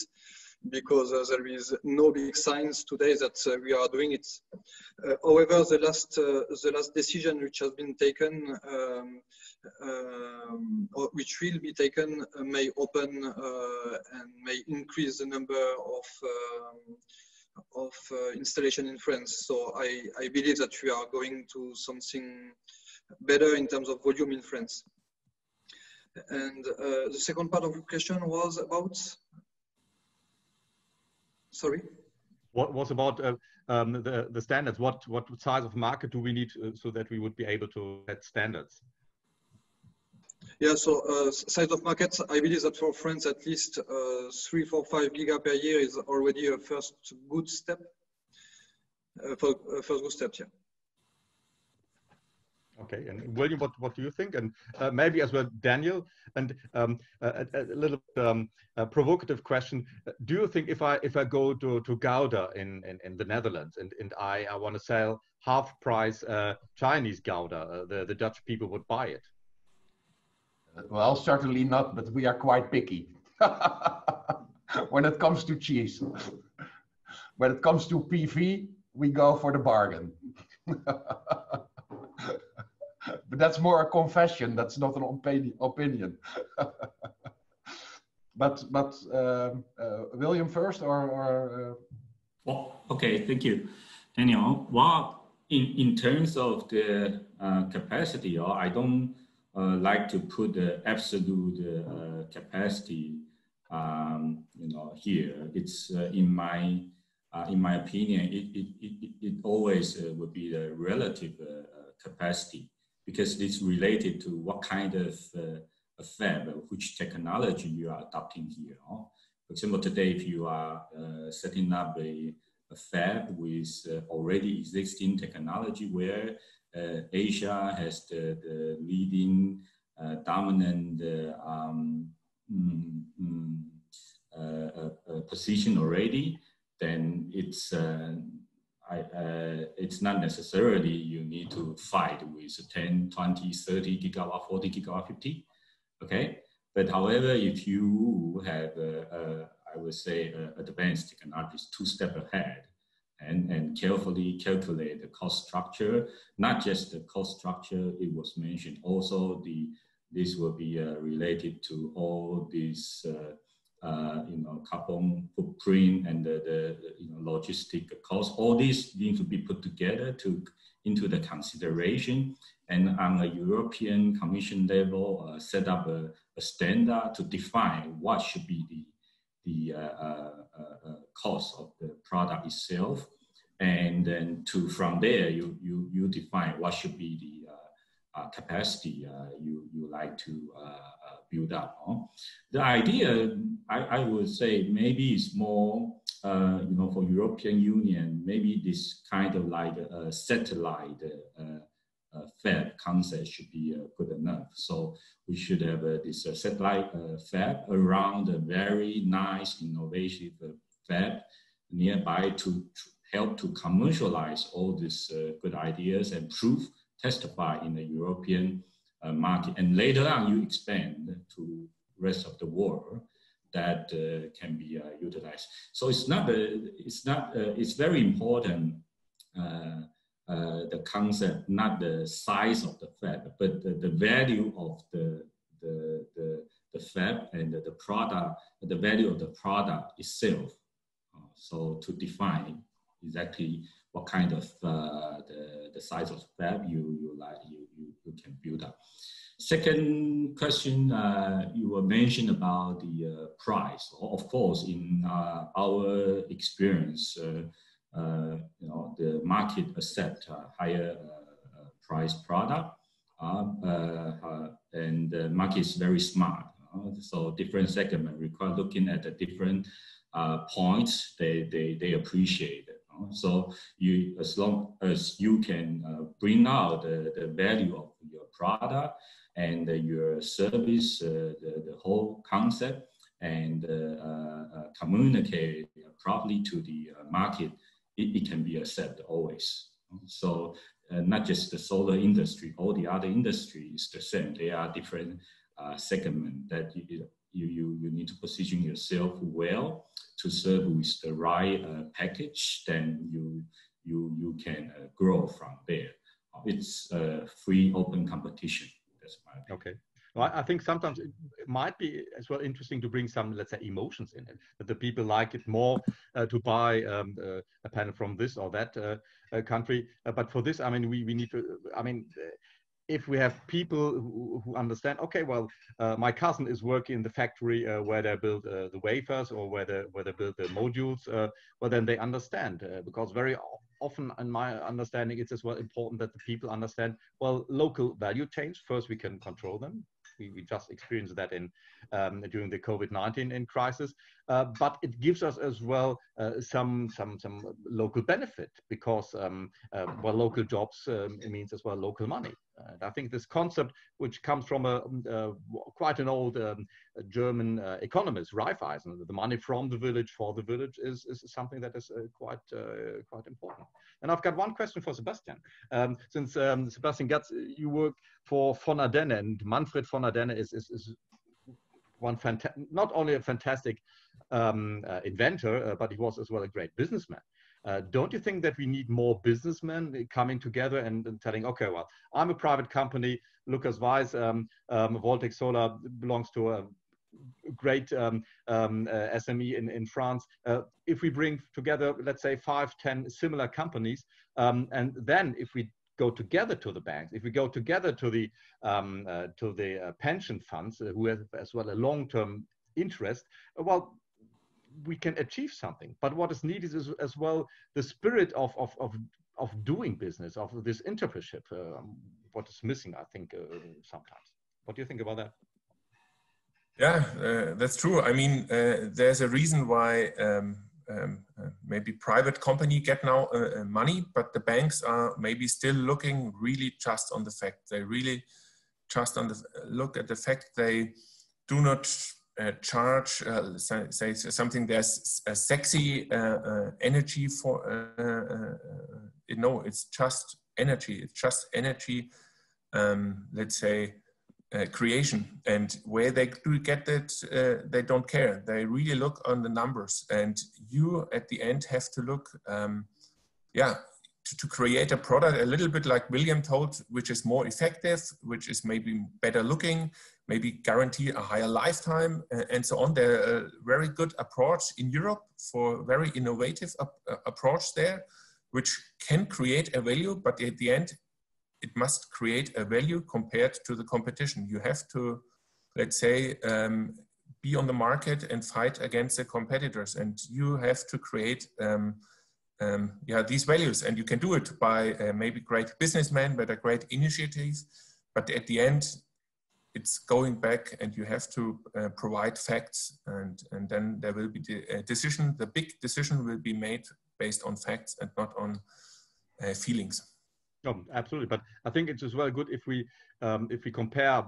because there is no big signs today that we are doing it. However, the last decision which has been taken, or which will be taken, may open and may increase the number of installation in France. So I believe that we are going to something better in terms of volume in France. And the second part of the question was about? Sorry? What was about the standards? What size of market do we need so that we would be able to set standards? Yeah, so size of markets, I believe that for France, at least 3, 4, 5 giga per year is already a first good step. First good step, yeah. Okay, and William, what do you think? And maybe as well, Daniel, and a little provocative question. Do you think if I go to Gouda in the Netherlands and I want to sell half price Chinese Gouda, the Dutch people would buy it? Well, certainly not, but we are quite picky when it comes to cheese. When it comes to PV, we go for the bargain. But that's more a confession. That's not an opinion. but William first, or Well, okay, thank you, Daniel. Well, in terms of the capacity, I don't like to put the absolute capacity, here. It's in my opinion, it always would be the relative capacity, because it's related to what kind of a fab, which technology you are adopting here. For example, today, if you are setting up a fab with already existing technology where Asia has the leading dominant position already, then it's not necessarily you need to fight with 10, 20, 30 gigawatt, 40 gigawatt, 50. Okay, but however, if you have, I would say, advanced technologies 2 steps ahead, and carefully calculate the cost structure, not just the cost structure it was mentioned, also this will be related to all these carbon footprint and the logistic cost. All these need to be put together into the consideration, and on a European Commission level, set up a standard to define what should be the cost of the product itself, and then from there you define what should be the capacity you like to build up. The idea, I would say, maybe is more, for European Union, maybe this kind of like a satellite fab concept should be good enough. So we should have this satellite fab around a very nice, innovative fab nearby to help to commercialize all these good ideas and testify in the European market. And later on, you expand to rest of the world that can be utilized. So it's very important, the concept, not the size of the fab, but the value of the fab and the product, the value of the product itself. So to define exactly what kind of the size of fab you can build up. Second question, you were mentioned about the price. Of course, in our experience, the market accept higher price product, and the market is very smart. So different segment require looking at the different points they appreciate it. So as long as you can bring out the value of your product and your service, the whole concept, and communicate properly to the market, it can be accepted always. So not just the solar industry, all the other industry is the same. They are different segments that you need to position yourself well to serve with the right package. Then you can grow from there. It's a free, open competition. That's my opinion. Okay. Well, I think sometimes it might be as well interesting to bring some, let's say, emotions in it, that the people like it more to buy a panel from this or that country. But for this, I mean, we need to, I mean, if we have people who understand, okay, well, my cousin is working in the factory where they build the wafers or where they build the modules, well, then they understand, because very often, in my understanding, it's as well important that the people understand, well, local value chains. First, we can control them. We just experienced that during the COVID-19 crisis, but it gives us as well some local benefit, because well, local jobs means as well local money. And I think this concept, which comes from quite an old German economist, Raiffeisen, the money from the village for the village, is something that is quite important. And I've got one question for Sebastian. Since Sebastian Gatz, you work for von Ardenne, and Manfred von Ardenne is one not only a fantastic inventor, but he was as well a great businessman. Don't you think that we need more businessmen coming together and telling, okay, well, I'm a private company, Lukas Weiss, Voltec Solar belongs to a great SME in France. If we bring together, let's say 5, 10 similar companies, and then if we go together to the banks, if we go together to the pension funds who have as well a long-term interest, well, we can achieve something. But what is needed is as well the spirit of doing business, of this entrepreneurship. What is missing, I think, sometimes. What do you think about that? Yeah, that's true. I mean, there's a reason why maybe private company get now money, but the banks are maybe still looking really just on the fact. They really just look at the fact they do not charge, say something, there's a sexy energy for, no, it's just energy. It's just energy, let's say, creation. And where they do get that, they don't care. They really look on the numbers. And you, at the end, have to look, to create a product a little bit like William told, which is more effective, which is maybe better looking, maybe guarantee a higher lifetime, and so on. There are a very good approach in Europe for very innovative approach there, which can create a value, but at the end, it must create a value compared to the competition. You have to, let's say, be on the market and fight against the competitors, and you have to create these values, and you can do it by maybe great businessmen, but a great initiative. But at the end, it's going back, and you have to provide facts, and then there will be the decision. The big decision will be made based on facts and not on feelings. Oh, absolutely, but I think it's as well good if we compare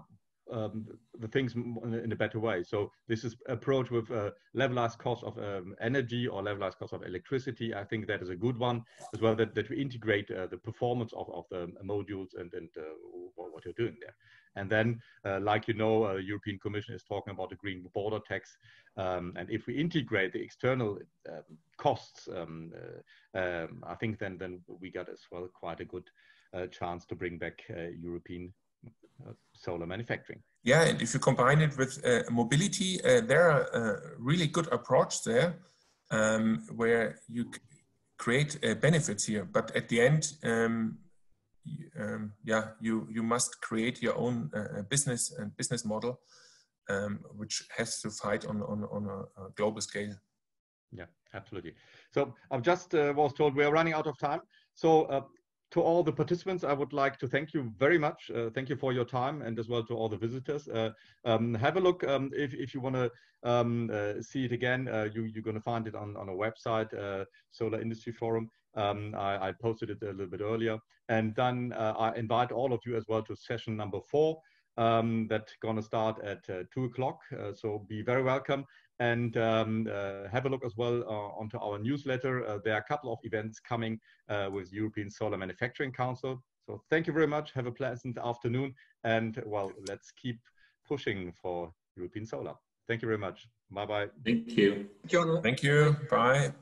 the things in a better way. So this is approach with levelized cost of energy or levelized cost of electricity. I think that is a good one as well, that we integrate the performance of the modules and what you're doing there. And then, like you know, European Commission is talking about a green border tax. And if we integrate the external costs, I think then we got as well quite a good chance to bring back European solar manufacturing. Yeah, and if you combine it with mobility, there are really good approach there where you create benefits here. But at the end, you must create your own business and business model, which has to fight on a global scale. Yeah, absolutely. So I've just was told we are running out of time. So to all the participants, I would like to thank you very much. Thank you for your time, and as well to all the visitors. Have a look if you want to see it again. You're going to find it on our website, Solar Industry Forum. I posted it a little bit earlier. And then I invite all of you as well to session number 4 that's going to start at 2 o'clock. So be very welcome. And have a look as well onto our newsletter. There are a couple of events coming with European Solar Manufacturing Council. So thank you very much. Have a pleasant afternoon. And well, let's keep pushing for European solar. Thank you very much. Bye-bye. Thank you. Thank you. Bye.